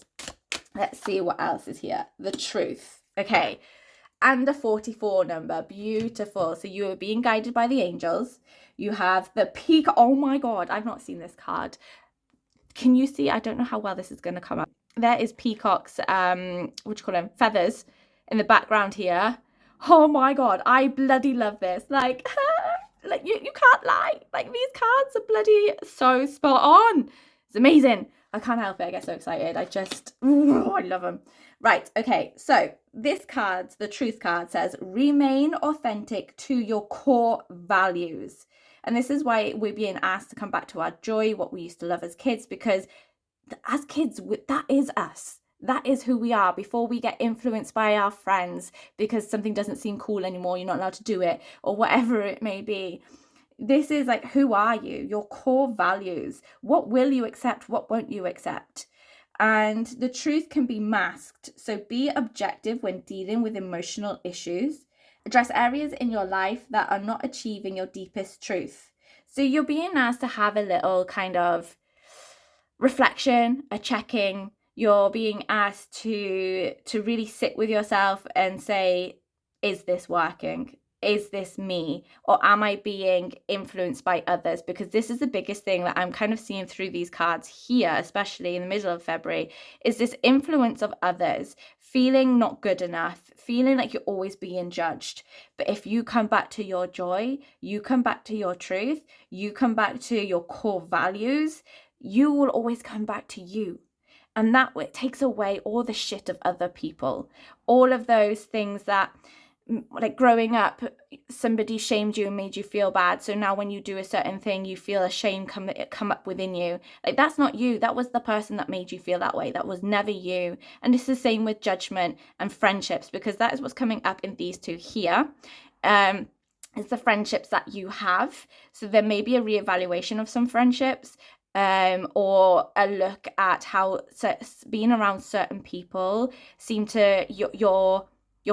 A: let's see what else is here. The truth. Okay, and the 44 number. Beautiful. So you are being guided by the angels. You have the peak. Oh my God, I've not seen this card. Can you see? I don't know how well this is going to come up. There is peacock's, what do you call them? Feathers in the background here. Oh my God, I bloody love this. Like, like you can't lie. Like, these cards are bloody so spot on. It's amazing. I can't help it. I get so excited. I love them. Right. Okay. So this card, the truth card, says remain authentic to your core values. And this is why we're being asked to come back to our joy, what we used to love as kids, because as kids, that is us. That is who we are before we get influenced by our friends because something doesn't seem cool anymore. You're not allowed to do it or whatever it may be. This is like, who are you? Your core values. What will you accept? What won't you accept? And the truth can be masked. So be objective when dealing with emotional issues. Address areas in your life that are not achieving your deepest truth. So you're being asked to have a little kind of reflection, a checking. You're being asked to really sit with yourself and say, is this working? Is this me? Or am I being influenced by others? Because this is the biggest thing that I'm kind of seeing through these cards here, especially in the middle of February, is this influence of others, feeling not good enough, feeling like you're always being judged. But if you come back to your joy, you come back to your truth, you come back to your core values, you will always come back to you. And that takes away all the shit of other people, all of those things that, like growing up, somebody shamed you and made you feel bad. So now when you do a certain thing, you feel a shame come up within you. Like, that's not you. That was the person that made you feel that way. That was never you. And it's the same with judgment and friendships, because that is what's coming up in these two here. It's the friendships that you have. So there may be a reevaluation of some friendships. Or a look at how being around certain people seem to your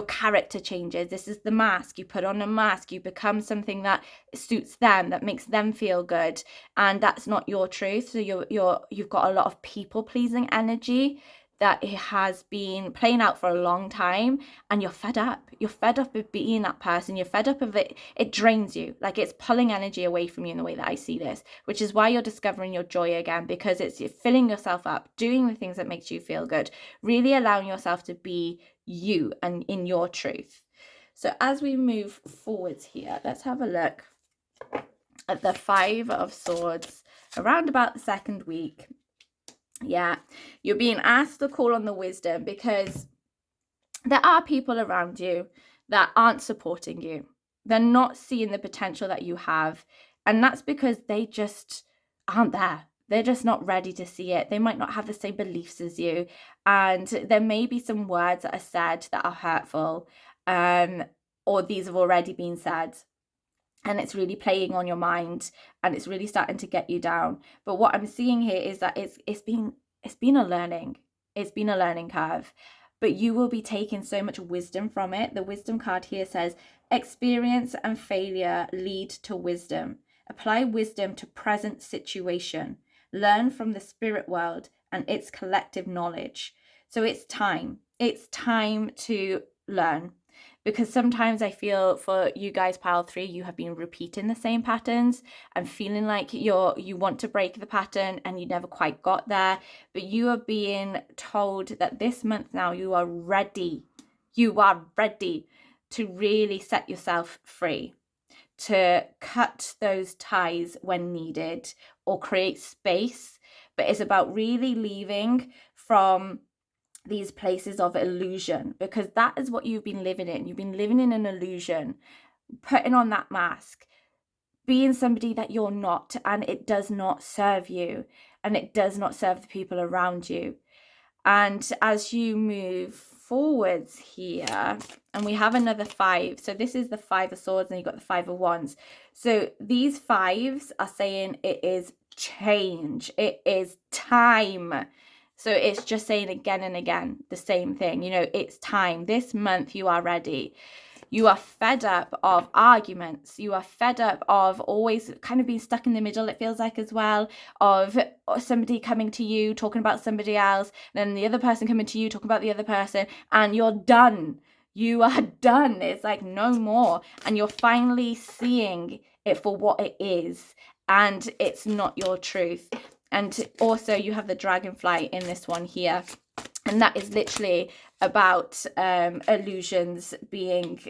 A: character changes. This is the mask. You put on a mask, you become something that suits them, that makes them feel good, and that's not your truth. So you've got a lot of people pleasing energy that it has been playing out for a long time, and you're fed up. You're fed up of being that person. You're fed up of it. It drains you. Like, it's pulling energy away from you in the way that I see this, which is why you're discovering your joy again, because you're filling yourself up, doing the things that makes you feel good, really allowing yourself to be you and in your truth. So as we move forwards here, let's have a look at the 5 of Swords around about the second week. Yeah, you're being asked to call on the wisdom, because there are people around you that aren't supporting you. They're not seeing the potential that you have. And that's because they just aren't there. They're just not ready to see it. They might not have the same beliefs as you. And there may be some words that are said that are hurtful, or these have already been said. And it's really playing on your mind, and it's really starting to get you down. But what I'm seeing here is that it's been a learning. It's been a learning curve, but you will be taking so much wisdom from it. The wisdom card here says, experience and failure lead to wisdom. Apply wisdom to present situation. Learn from the spirit world and its collective knowledge. So it's time. It's time to learn. Because sometimes I feel for you guys, pile 3, you have been repeating the same patterns and feeling like you want to break the pattern and you never quite got there. But you are being told that this month now you are ready. You are ready to really set yourself free, to cut those ties when needed or create space. But it's about really leaving from these places of illusion, because that is what you've been living in. You've been living in an illusion, putting on that mask, being somebody that you're not, and it does not serve you, and it does not serve the people around you. And as you move forwards here, and we have another 5, so this is the 5 of Swords, and you've got the 5 of Wands. So these 5s are saying it is change, it is time. So it's just saying again and again the same thing. You know, it's time. This month you are ready. You are fed up of arguments. You are fed up of always kind of being stuck in the middle, it feels like, as well, of somebody coming to you talking about somebody else, then the other person coming to you talking about the other person, and you're done. You are done. It's like no more. And you're finally seeing it for what it is, and it's not your truth. And also you have the dragonfly in this one here, and that is literally about illusions being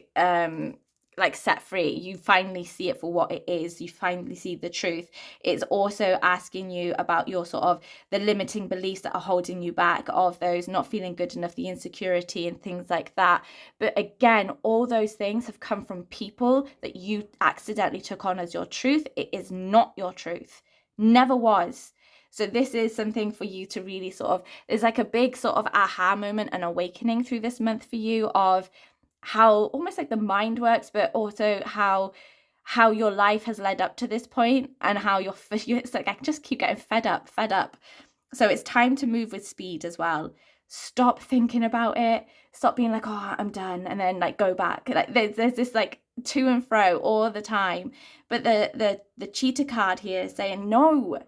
A: like set free. You finally see it for what it is. You finally see the truth. It's also asking you about your sort of the limiting beliefs that are holding you back, of those not feeling good enough, the insecurity and things like that. But again, all those things have come from people that you accidentally took on as your truth. It is not your truth. Never was. So this is something for you to really sort of, there's like a big sort of aha moment and awakening through this month for you, of how almost like the mind works, but also how your life has led up to this point, and how it's like I just keep getting fed up. So it's time to move with speed as well. Stop thinking about it. Stop being like, oh, I'm done, and then like go back. Like there's this like to and fro all the time. But the cheetah card here is saying no.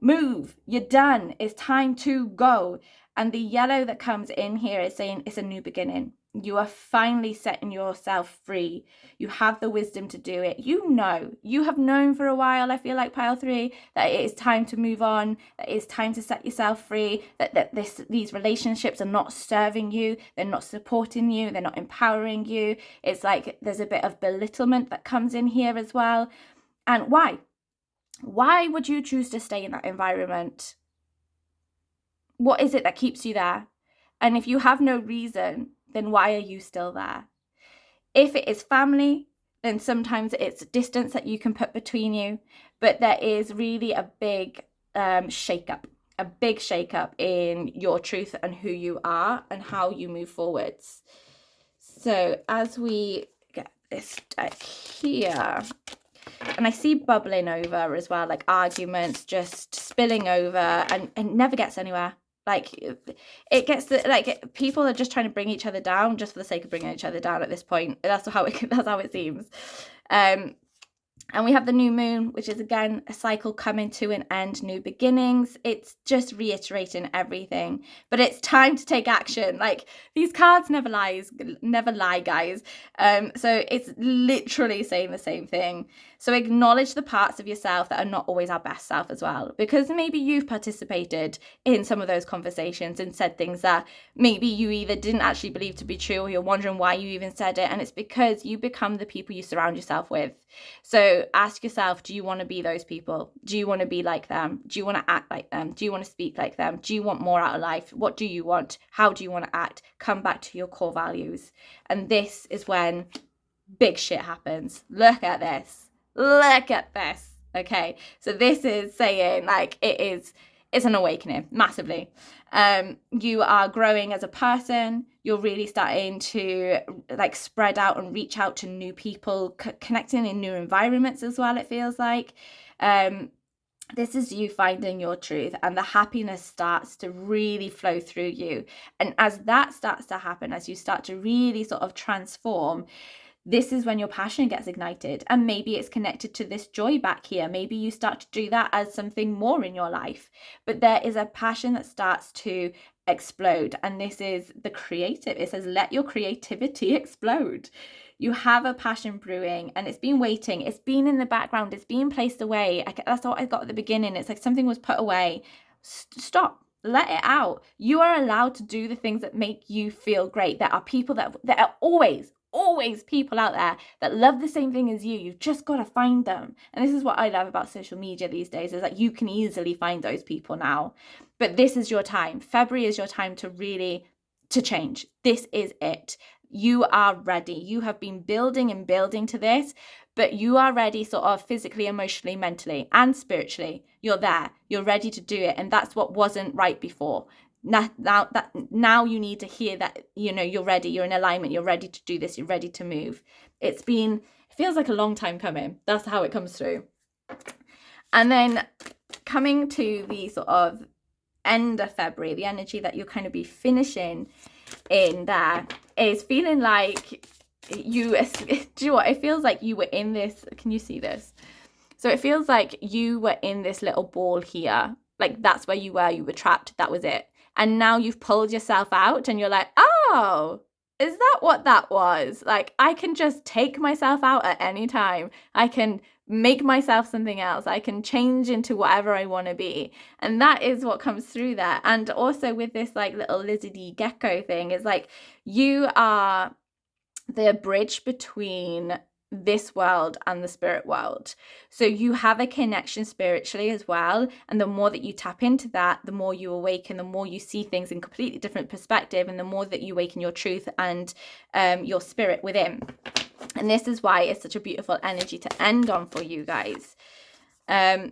A: Move, you're done, it's time to go. And the yellow that comes in here is saying it's a new beginning. You are finally setting yourself free. You have the wisdom to do it. You have known for a while, I feel like, pile 3, that it is time to move on, that it is time to set yourself free, that these relationships are not serving you, they're not supporting you, they're not empowering you. It's like there's a bit of belittlement that comes in here as well. And why? Why would you choose to stay in that environment? What is it that keeps you there? And if you have no reason, then why are you still there? If it is family, then sometimes it's distance that you can put between you. But there is really a big shake-up in your truth and who you are and how you move forwards. So as we get this deck here, and I see bubbling over as well, like arguments just spilling over, and never gets anywhere. Like it gets like people are just trying to bring each other down just for the sake of bringing each other down at this point. That's how it seems. And we have the new moon, which is again a cycle coming to an end, new beginnings. It's just reiterating everything, but it's time to take action. Like these cards never lie, guys. So it's literally saying the same thing. So acknowledge the parts of yourself that are not always our best self as well, because maybe you've participated in some of those conversations and said things that maybe you either didn't actually believe to be true, or you're wondering why you even said it. And it's because you become the people you surround yourself with. So ask yourself, do you want to be those people? Do you want to be like them? Do you want to act like them? Do you want to speak like them? Do you want more out of life? What do you want? How do you want to act? Come back to your core values. And this is when big shit happens. Look at this. Okay, so this is saying like it's an awakening, massively. You are growing as a person. You're really starting to like spread out and reach out to new people, connecting in new environments as well, it feels like. This is you finding your truth, and the happiness starts to really flow through you. And as that starts to happen, as you start to really sort of transform, this is when your passion gets ignited, and maybe it's connected to this joy back here. Maybe you start to do that as something more in your life, but there is a passion that starts to explode, and this is the creative. It says let your creativity explode. You have a passion brewing, and it's been waiting, it's been in the background, it's been placed away. That's what I got at the beginning. It's like something was put away. Stop. Let it out. You are allowed to do the things that make you feel great. There are people that are always people out there that love the same thing as you. You've just got to find them. And this is what I love about social media these days, is that you can easily find those people now. But this is your time. February is your time to really to change. This is it. You are ready. You have been building to this, but you are ready sort of physically, emotionally, mentally, and spiritually. You're there. You're ready to do it. And that's what wasn't right before. Now you need to hear that, you know, you're ready, you're in alignment, you're ready to do this, you're ready to move. It feels like a long time coming. That's how it comes through. And then coming to the sort of end of February, the energy that you'll kind of be finishing in there, is feeling like you, do you know what? It feels like you were in this, can you see this? So it feels like you were in this little ball here. Like that's where you were trapped. That was it. And now you've pulled yourself out and you're like, oh, is that what that was? Like, I can just take myself out at any time. I can make myself something else. I can change into whatever I want to be. And that is what comes through there. And also with this like little lizardy gecko thing, is like you are the bridge between this world and the spirit world. So you have a connection spiritually as well, and the more that you tap into that, the more you awaken, the more you see things in completely different perspective, and the more that you awaken your truth and your spirit within. And this is why it's such a beautiful energy to end on for you guys,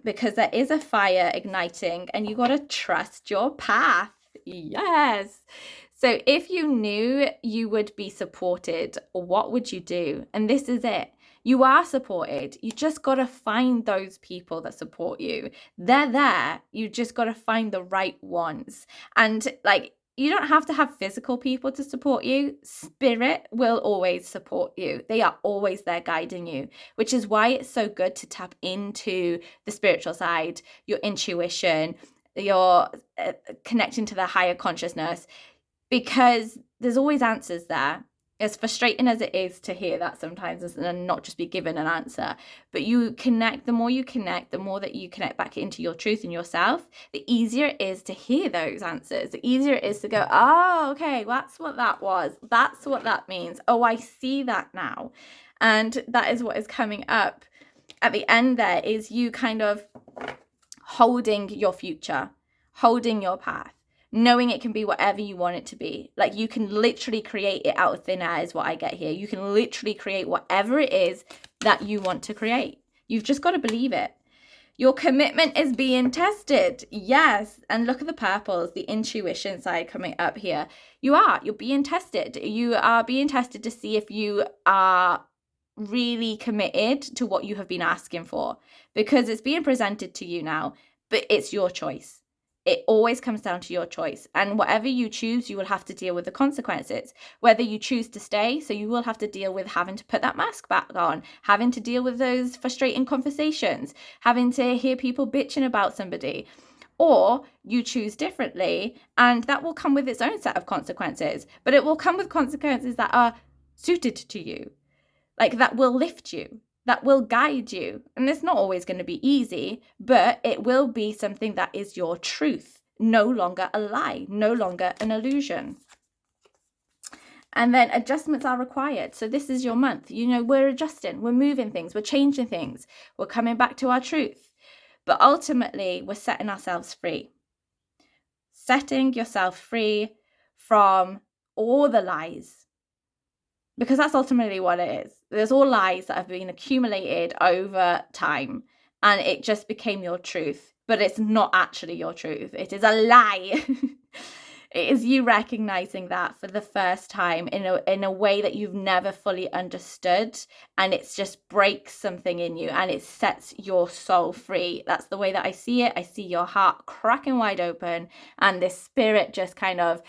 A: because there is a fire igniting and you got to trust your path. Yes. So if you knew you would be supported, what would you do? And this is it. You are supported. You just got to find those people that support you. They're there. You just got to find the right ones. And like, you don't have to have physical people to support you. Spirit will always support you. They are always there guiding you, which is why it's so good to tap into the spiritual side, your intuition, your connecting to the higher consciousness, because there's always answers there. As frustrating as it is to hear that sometimes and not just be given an answer, but you connect, the more you connect, the more that you connect back into your truth and yourself, the easier it is to hear those answers. The easier it is to go, oh, okay, that's what that was. That's what that means. Oh, I see that now. And that is what is coming up at the end there, is you kind of holding your future, holding your path, knowing it can be whatever you want it to be. Like you can literally create it out of thin air is what I get here. You can literally create whatever it is that you want to create. You've just got to believe it. Your commitment is being tested. Yes. And look at the purples, the intuition side coming up here. You're being tested. You are being tested to see if you are really committed to what you have been asking for, because it's being presented to you now, but it's your choice. It always comes down to your choice, and whatever you choose, you will have to deal with the consequences. Whether you choose to stay, so you will have to deal with having to put that mask back on, having to deal with those frustrating conversations, having to hear people bitching about somebody, or you choose differently, and that will come with its own set of consequences, but it will come with consequences that are suited to you, like that will lift you, that will guide you. And it's not always going to be easy, but it will be something that is your truth, no longer a lie, no longer an illusion. And then adjustments are required. So this is your month. You know, we're adjusting, we're moving things, we're changing things, we're coming back to our truth. But ultimately, we're setting ourselves free. Setting yourself free from all the lies. Because that's ultimately what it is. There's all lies that have been accumulated over time, and it just became your truth. But it's not actually your truth. It is a lie. It is you recognizing that for the first time in a way that you've never fully understood, and it just breaks something in you and it sets your soul free. That's the way that I see it. I see your heart cracking wide open, and this spirit just kind of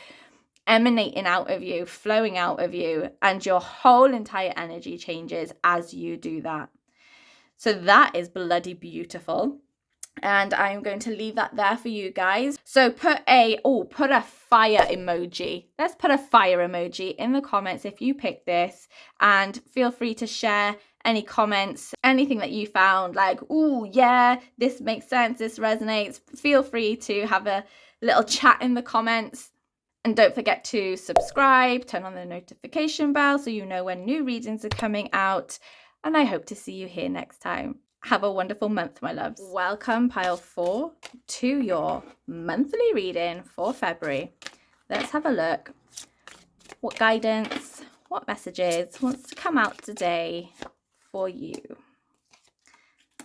A: emanating out of you, flowing out of you, and your whole entire energy changes as you do that. So that is bloody beautiful. And I'm going to leave that there for you guys. So put a fire emoji. Let's put a fire emoji in the comments if you picked this, and feel free to share any comments, anything that you found like, oh yeah, this makes sense, this resonates. Feel free to have a little chat in the comments. And don't forget to subscribe, turn on the notification bell so you know when new readings are coming out. And I hope to see you here next time. Have a wonderful month, my loves. Welcome, pile 4, to your monthly reading for February. Let's have a look. What guidance, what messages wants to come out today for you?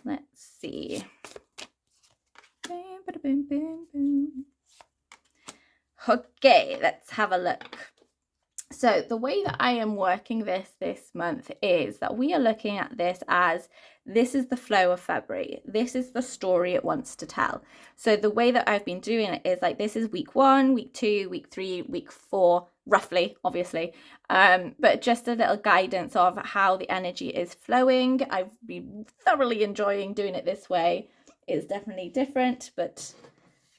A: Let's see. Boom, bada, boom, boom, boom. Okay, let's have a look. So the way that I am working this month is that we are looking at this as this is the flow of February. This is the story it wants to tell. So the way that I've been doing it is like, this is week 1, week 2, week 3, week 4, roughly, obviously. But just a little guidance of how the energy is flowing. I've been thoroughly enjoying doing it this way. It's definitely different, but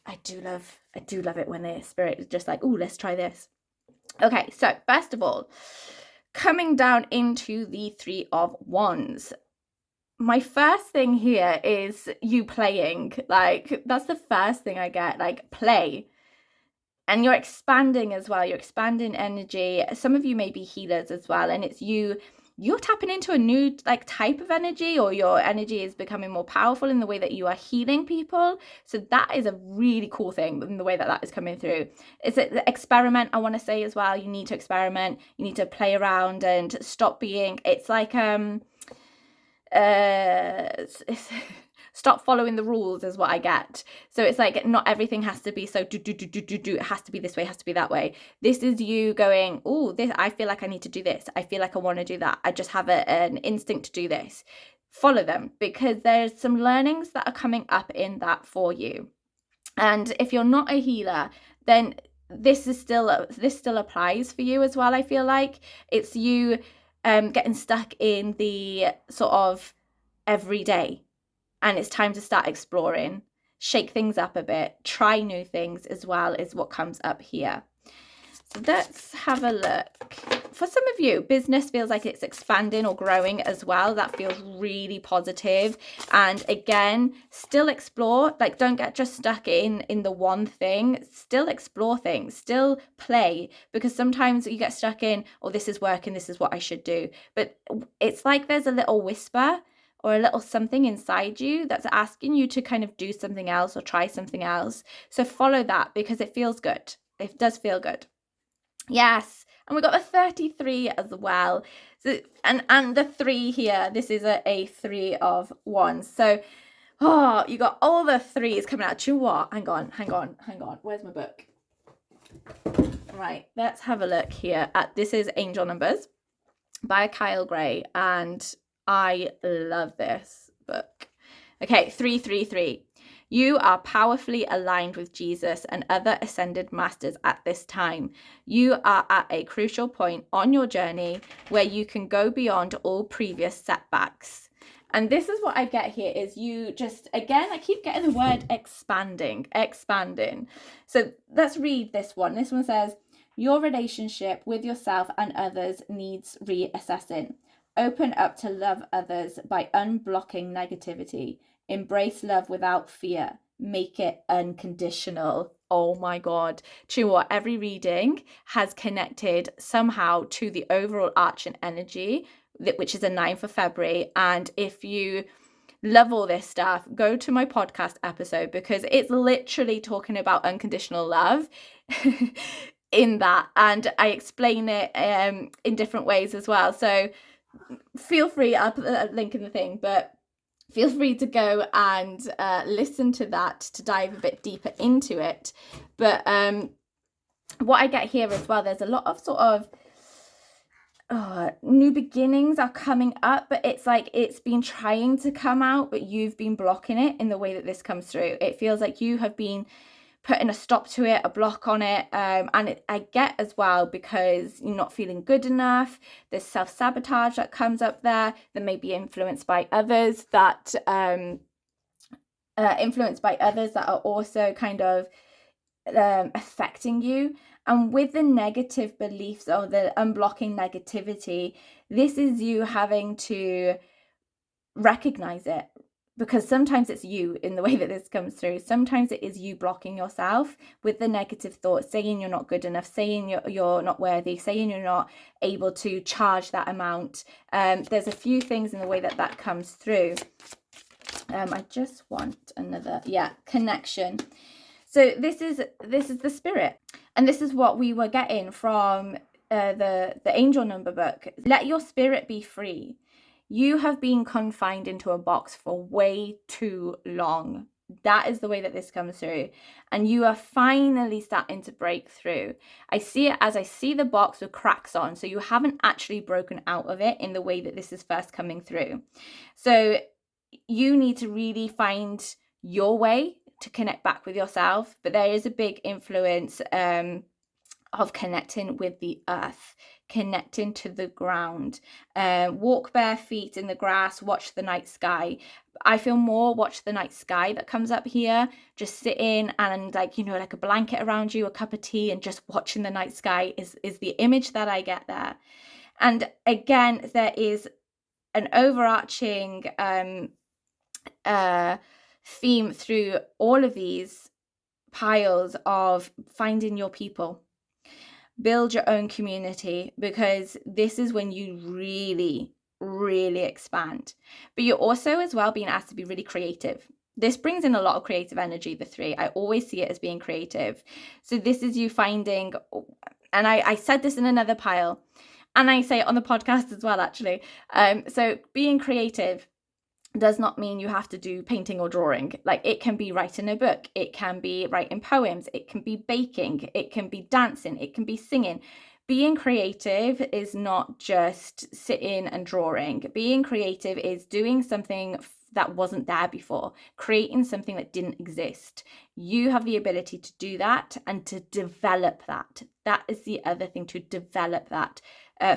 A: I do love it when the spirit is just like, oh, let's try this. Okay, so first of all, coming down into the 3 of Wands. My first thing here is you playing. Like, that's the first thing I get, like, play. And you're expanding as well. You're expanding energy. Some of you may be healers as well, and it's you're tapping into a new like type of energy, or your energy is becoming more powerful in the way that you are healing people. So that is a really cool thing in the way that is coming through. It's an experiment, I want to say as well. You need to experiment, you need to play around and stop being, it's like stop following the rules is what I get. So it's like, not everything has to be so do. It has to be this way, it has to be that way. This is you going, oh, this, I feel like I need to do this. I feel like I want to do that. I just have an instinct to do this. Follow them, because there's some learnings that are coming up in that for you. And if you're not a healer, then this still applies for you as well. I feel like it's you getting stuck in the sort of everyday, and it's time to start exploring, shake things up a bit, try new things as well, is what comes up here. So let's have a look. For some of you, business feels like it's expanding or growing as well. That feels really positive. And again, still explore, like don't get just stuck in the one thing. Still explore things, still play, because sometimes you get stuck in, oh, this is working, this is what I should do. But it's like there's a little whisper or a little something inside you that's asking you to kind of do something else or try something else. So follow that, because it feels good. It does feel good. Yes, and we got a 33 as well. So and the 3 here, this is a 3 of Wands. So, oh, you got all the 3s coming out. Do you know what? Hang on. Where's my book? Right, let's have a look here at, this is Angel Numbers by Kyle Gray, and I love this book. Okay, 333. You are powerfully aligned with Jesus and other ascended masters at this time. You are at a crucial point on your journey where you can go beyond all previous setbacks. And this is what I get here, is you just, again, I keep getting the word expanding. So let's read this one. This one says, your relationship with yourself and others needs reassessing. Open up to love others by unblocking negativity. Embrace love without fear. Make it unconditional. Oh my God. Do you know what? Every reading has connected somehow to the overall arching energy, which is a 9 for February. And if you love all this stuff, go to my podcast episode, because it's literally talking about unconditional love in that. And I explain it in different ways as well. So feel free, I'll put a link in the thing, but feel free to go and listen to that to dive a bit deeper into it. But what I get here as well, there's a lot of sort of new beginnings are coming up, but it's like it's been trying to come out, but you've been blocking it in the way that this comes through. It feels like you have been putting a stop to it, a block on it, and I get as well, because you're not feeling good enough. There's self-sabotage that comes up there that may be influenced by others that are also kind of affecting you. And with the negative beliefs or the unblocking negativity, this is you having to recognize it, because sometimes it's you in the way that this comes through. Sometimes it is you blocking yourself with the negative thoughts, saying you're not good enough, saying you're not worthy, saying you're not able to charge that amount. There's a few things in the way that comes through. I just want another, connection. So this is the spirit, and this is what we were getting from the angel number book. Let your spirit be free. You have been confined into a box for way too long. That is the way that this comes through. And you are finally starting to break through. I see it as I see the box with cracks on. So you haven't actually broken out of it in the way that this is first coming through. So you need to really find your way to connect back with yourself. But there is a big influence of connecting with the earth, connecting to the ground. Walk bare feet in the grass, watch the night sky. I feel more watch the night sky that comes up here. Just sitting and like, like a blanket around you, a cup of tea, and just watching the night sky is the image that I get there. And again, there is an overarching theme through all of these piles of finding your people. Build your own community, because this is when you really, really expand. But you're also as well being asked to be really creative. This brings in a lot of creative energy, the 3. I always see it as being creative. So this is you finding, and I said this in another pile, and I say it on the podcast as well, actually. So being creative does not mean you have to do painting or drawing. Like, it can be writing a book, it can be writing poems, it can be baking, it can be dancing, it can be singing. Being creative is not just sitting and drawing. Being creative is doing something that wasn't there before, creating something that didn't exist. You have the ability to do that and to develop that. That is the other thing, to develop that.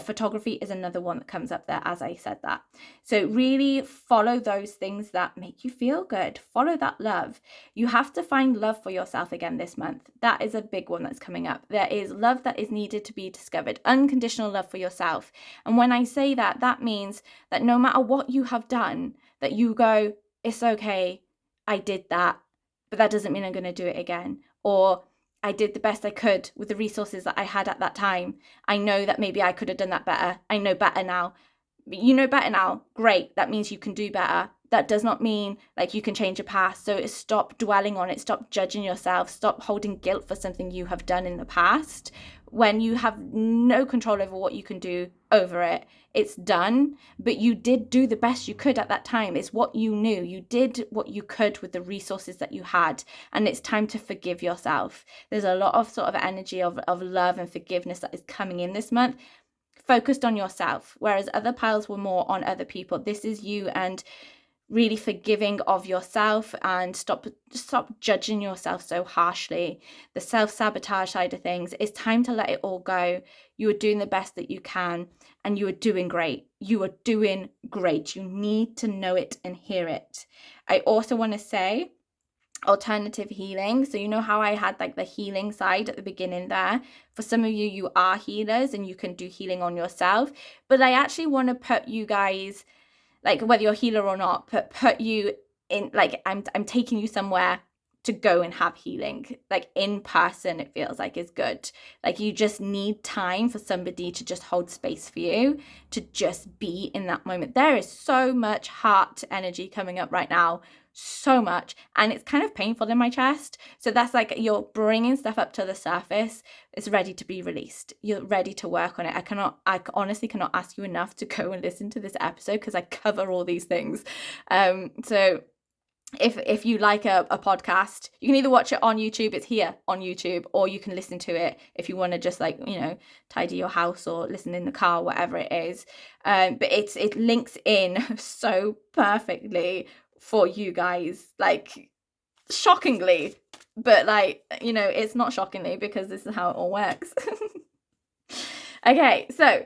A: Photography is another one that comes up there, as I said that. So really follow those things that make you feel good. Follow that love. You have to find love for yourself again this month. That is a big one that's coming up. There is love that is needed to be discovered. Unconditional love for yourself. And when I say that, that means that no matter what you have done, that you go, it's okay, I did that, but that doesn't mean I'm going to do it again. Or I did the best I could with the resources that I had at that time. I know that maybe I could have done that better. I know better now. You know better now. Great. That means you can do better. That does not mean like you can change your past. So stop dwelling on it. Stop judging yourself. Stop holding guilt for something you have done in the past when you have no control over what you can do over it. It's done, but you did do the best you could at that time. It's what you knew. You did what you could with the resources that you had, and it's time to forgive yourself. There's a lot of sort of energy of love and forgiveness that is coming in this month, focused on yourself, whereas other piles were more on other people. This is you, and really forgiving of yourself, and stop judging yourself so harshly. The self-sabotage side of things, it's time to let it all go. You are doing the best that you can, and you are doing great. You are doing great. You need to know it and hear it. I also want to say alternative healing. So you know how I had like the healing side at the beginning there? For some of you, you are healers and you can do healing on yourself. But I actually want to put you guys, like whether you're a healer or not, put you in, like I'm taking you somewhere to go and have healing, like in person. It feels like is good. Like you just need time for somebody to just hold space for you, to just be in that moment. There is so much heart energy coming up right now, so much, and it's kind of painful in my chest. So that's like you're bringing stuff up to the surface. It's ready to be released. You're ready to work on it. I honestly cannot ask you enough to go and listen to this episode, because I cover all these things. So if you like a podcast, you can either watch it on YouTube, it's here on YouTube, or you can listen to it if you want to just like, tidy your house or listen in the car, whatever it is. But it links in so perfectly for you guys, like shockingly, but like, it's not shockingly, because this is how it all works. Okay, so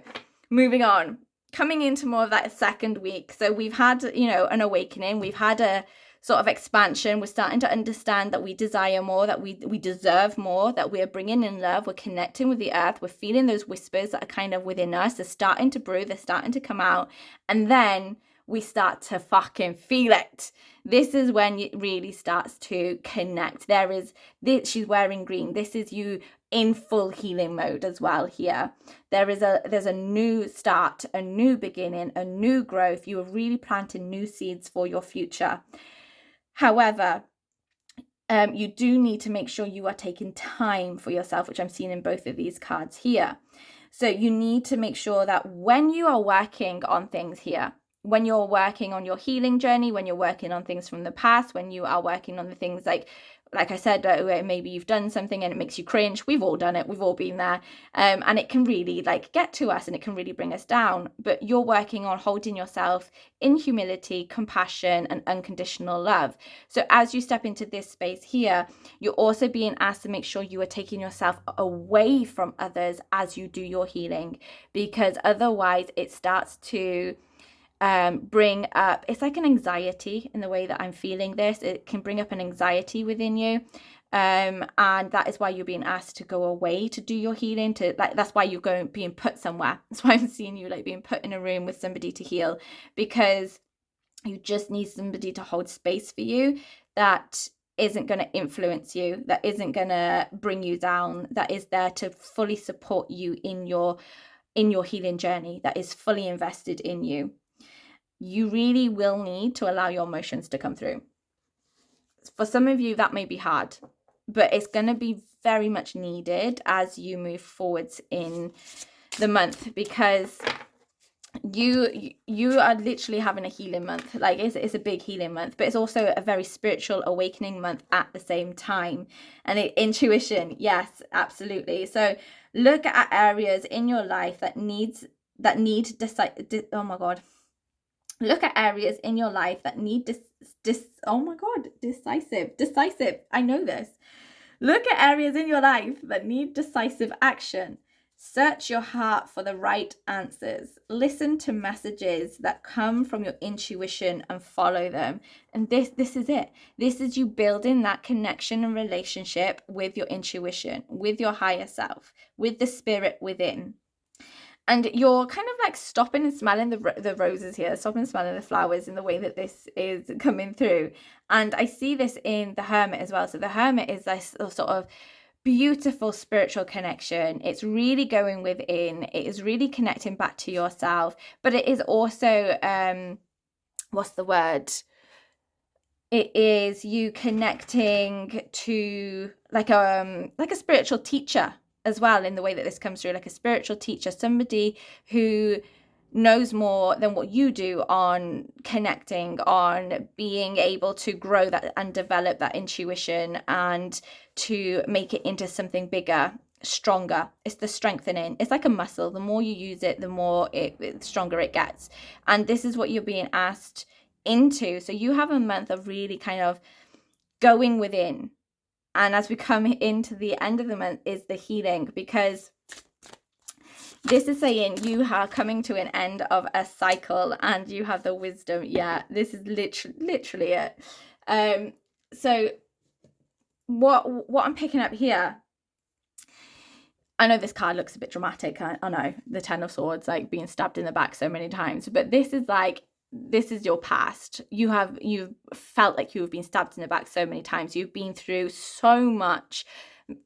A: moving on, coming into more of that second week. So we've had, an awakening, we've had a sort of expansion. We're starting to understand that we desire more, that we deserve more, that we're bringing in love, we're connecting with the earth, we're feeling those whispers that are kind of within us. They're starting to brew, they're starting to come out, and then we start to fucking feel it. This is when it really starts to connect. There is this, she's wearing green. This is you in full healing mode as well here. There's a new start, a new beginning, a new growth. You are really planting new seeds for your future. However, you do need to make sure you are taking time for yourself, which I'm seeing in both of these cards here. So you need to make sure that when you are working on things here,
B: when you're working on your healing journey, when you're working on things from the past, when you are working on the things like I said, maybe you've done something and it makes you cringe. We've all done it. We've all been there. And it can really get to us, and it can really bring us down. But you're working on holding yourself in humility, compassion, and unconditional love. So as you step into this space here, you're also being asked to make sure you are taking yourself away from others as you do your healing, because otherwise it starts to bring up, it's like an anxiety in the way that I'm feeling this. It can bring up an anxiety within you. And that is why you're being asked to go away to do your healing, that's why you're being put somewhere. That's why I'm seeing you being put in a room with somebody to heal, because you just need somebody to hold space for you that isn't going to influence you, that isn't going to bring you down, that is there to fully support you in your healing journey, that is fully invested in you. You really will need to allow your emotions to come through. For some of you, that may be hard, but it's going to be very much needed as you move forwards in the month, because you are literally having a healing month. It's a big healing month, but it's also a very spiritual awakening month at the same time. And intuition, yes, absolutely. So look at areas in your life that need oh my god, look at areas in your life that need decisive. I know this. Look at areas in your life that need decisive action. Search your heart for the right answers. Listen to messages that come from your intuition and follow them. And this is it. This is you building that connection and relationship with your intuition, with your higher self, with the spirit within. And you're kind of stopping and smelling the roses here, stopping and smelling the flowers in the way that this is coming through. And I see this in the Hermit as well. So the Hermit is this sort of beautiful spiritual connection. It's really going within. It is really connecting back to yourself. But it is also, what's the word? It is you connecting to like a spiritual teacher as well, in the way that this comes through, like a spiritual teacher, somebody who knows more than what you do on connecting, on being able to grow that and develop that intuition and to make it into something bigger, stronger. It's the strengthening. It's like a muscle. The more you use it, the more stronger it gets. And this is what you're being asked into. So you have a month of really kind of going within. And as we come into the end of the month is the healing, because this is saying you are coming to an end of a cycle and you have the wisdom. Yeah, this is literally it. So what I'm picking up here, I know this card looks a bit dramatic. I know, the Ten of Swords, being stabbed in the back so many times, but this is your past. You've felt like you've been stabbed in the back so many times. You've been through so much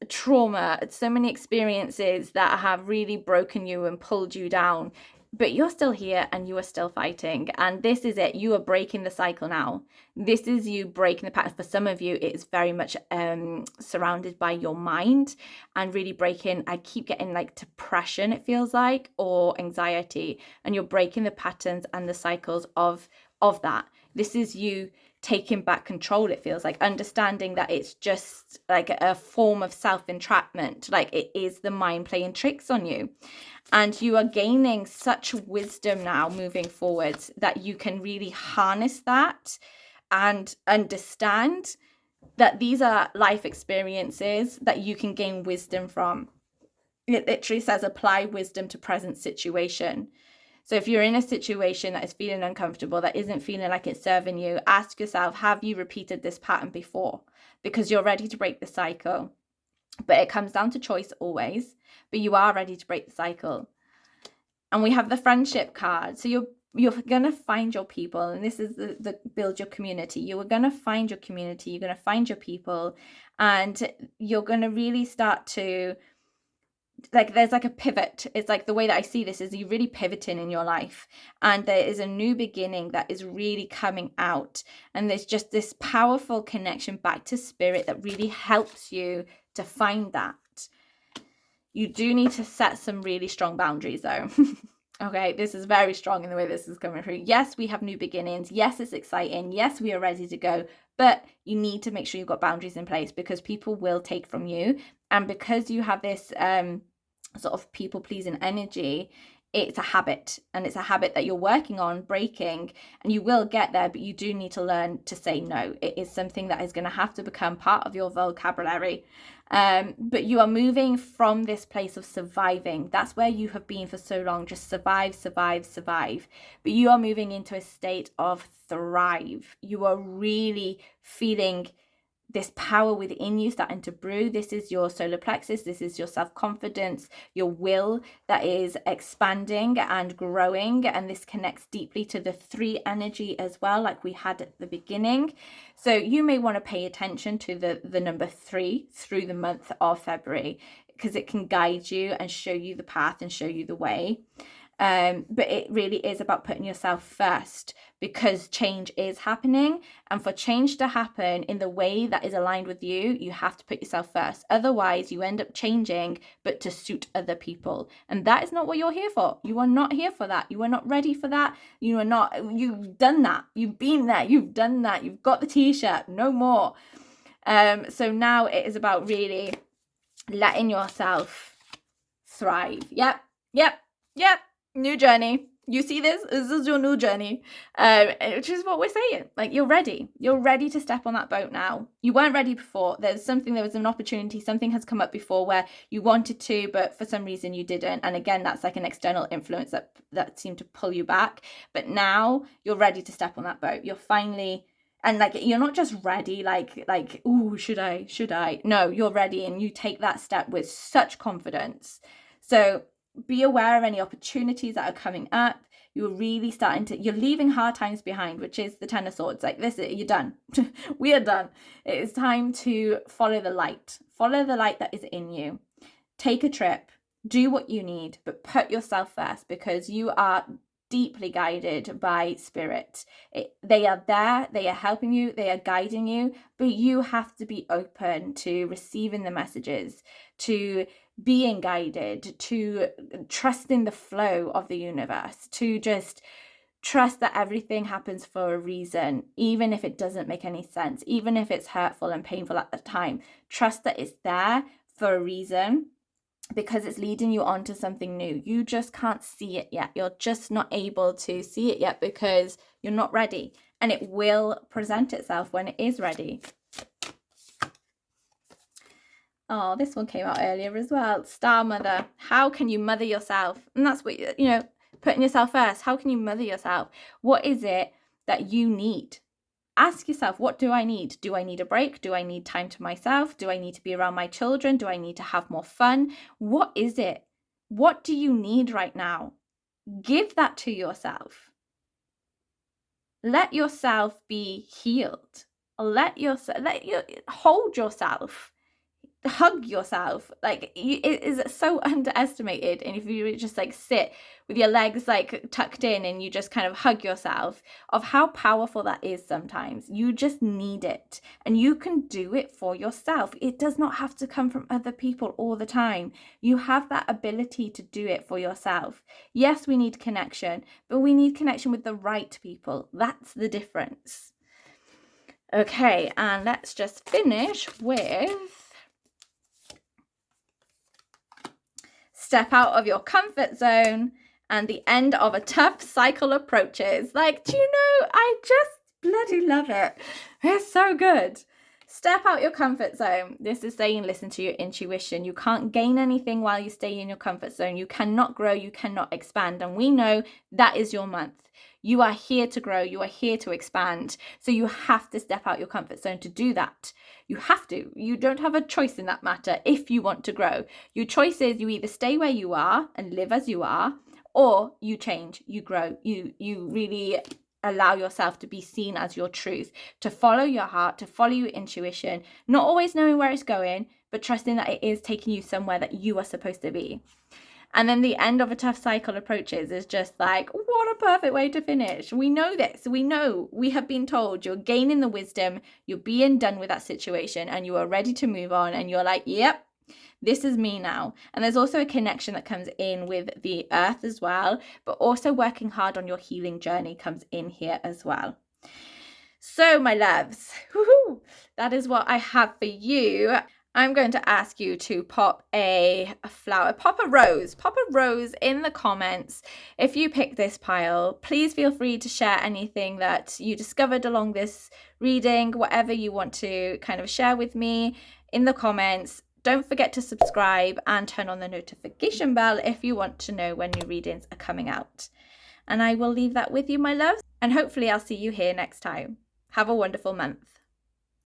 B: trauma, so many experiences that have really broken you and pulled you down, but you're still here and you are still fighting. And this is it. You are breaking the cycle now. This is you breaking the pattern. For some of you, it is very much surrounded by your mind and really breaking. I keep getting depression, it feels like, or anxiety, and you're breaking the patterns and the cycles of that. This is you taking back control, it feels like, understanding that it's just like a form of self-entrapment, it is the mind playing tricks on you. And you are gaining such wisdom now moving forward that you can really harness that and understand that these are life experiences that you can gain wisdom from. It literally says apply wisdom to present situation. So if you're in a situation that is feeling uncomfortable, that isn't feeling like it's serving you, ask yourself, have you repeated this pattern before? Because you're ready to break the cycle. But it comes down to choice always, but you are ready to break the cycle. And we have the friendship card. So you're going to find your people, and this is the build your community. You are going to find your community. You're going to find your people, and you're going to really start to there's a pivot. It's the way that I see this is you really pivoting in your life, and there is a new beginning that is really coming out, and there's just this powerful connection back to spirit that really helps you to find that. You do need to set some really strong boundaries though. Okay, this is very strong in the way this is coming through. Yes, we have new beginnings. Yes, it's exciting. Yes, we are ready to go. But you need to make sure you've got boundaries in place, because people will take from you. And because you have this sort of people pleasing energy, it's a habit, and it's a habit that you're working on breaking, and you will get there, but you do need to learn to say no. It is something that is going to have to become part of your vocabulary. But you are moving from this place of surviving. That's where you have been for so long, just survive, survive, survive. But you are moving into a state of thrive. You are really feeling this power within you starting to brew. This is your solar plexus. This is your self-confidence, your will that is expanding and growing. And this connects deeply to the 3 energy as well, like we had at the beginning. So you may want to pay attention to the number 3 through the month of February, because it can guide you and show you the path and show you the way. But it really is about putting yourself first, because change is happening, and for change to happen in the way that is aligned with you, you have to put yourself first. Otherwise you end up changing but to suit other people, and that is not what you're here for. You are not here for that. You are not ready for that. You've done that. You've been there. You've done that. You've got the t-shirt. No more. So now it is about really letting yourself thrive. Yep. New journey. You see this? This is your new journey, which is what we're saying. Like, you're ready. You're ready to step on that boat now. You weren't ready before. There was an opportunity. Something has come up before where you wanted to, but for some reason you didn't. And again, that's like an external influence that seemed to pull you back. But now you're ready to step on that boat. You're finally... And like, you're not just ready, like, ooh, should I? No, you're ready, and you take that step with such confidence. So be aware of any opportunities that are coming up. You're really you're leaving hard times behind, which is the 10 of Swords. Like, this, you're done. We are done. It is time to follow the light. Follow the light that is in you. Take a trip. Do what you need, but put yourself first, because you are deeply guided by spirit. They are there, they are helping you, they are guiding you, but you have to be open to receiving the messages, to being guided, to trust in the flow of the universe, to just trust that everything happens for a reason, even if it doesn't make any sense, even if it's hurtful and painful at the time. Trust that it's there for a reason, because it's leading you on to something new. You just can't see it yet. You're just not able to see it yet because you're not ready, and it will present itself when it is ready. Oh, this one came out earlier as well. Star Mother. How can you mother yourself? And that's what, putting yourself first. How can you mother yourself? What is it that you need? Ask yourself, what do I need? Do I need a break? Do I need time to myself? Do I need to be around my children? Do I need to have more fun? What is it? What do you need right now? Give that to yourself. Let yourself be healed. Hold yourself. Hug yourself. Like, it is so underestimated. And if you just like sit with your legs like tucked in and you just kind of hug yourself, of how powerful that is. Sometimes you just need it, and you can do it for yourself. It does not have to come from other people all the time. You have that ability to do it for yourself. Yes, we need connection, but we need connection with the right people. That's the difference. Okay, and let's just finish with step out of your comfort zone, and the end of a tough cycle approaches. Like, do you know, I just bloody love it. It's so good. Step out your comfort zone. This is saying listen to your intuition. You can't gain anything while you stay in your comfort zone. You cannot grow, you cannot expand. And we know that is your month. You are here to grow, you are here to expand. So you have to step out your comfort zone to do that. You have to. You don't have a choice in that matter if you want to grow. Your choice is you either stay where you are and live as you are, or you change, you grow, you really allow yourself to be seen as your truth, to follow your heart, to follow your intuition, not always knowing where it's going, but trusting that it is taking you somewhere that you are supposed to be. And then the end of a tough cycle approaches is just like, what a perfect way to finish. We know this. We know, we have been told you're gaining the wisdom, you're being done with that situation, and you are ready to move on. And you're like, yep, This is me now. And there's also a connection that comes in with the earth as well, but also working hard on your healing journey comes in here as well. So my loves, that is what I have for you. I'm going to ask you to pop a flower, pop a rose in the comments. If you pick this pile, please feel free to share anything that you discovered along this reading, whatever you want to kind of share with me in the comments. Don't forget to subscribe and turn on the notification bell if you want to know when new readings are coming out. And I will leave that with you, my loves, and hopefully I'll see you here next time. Have a wonderful month.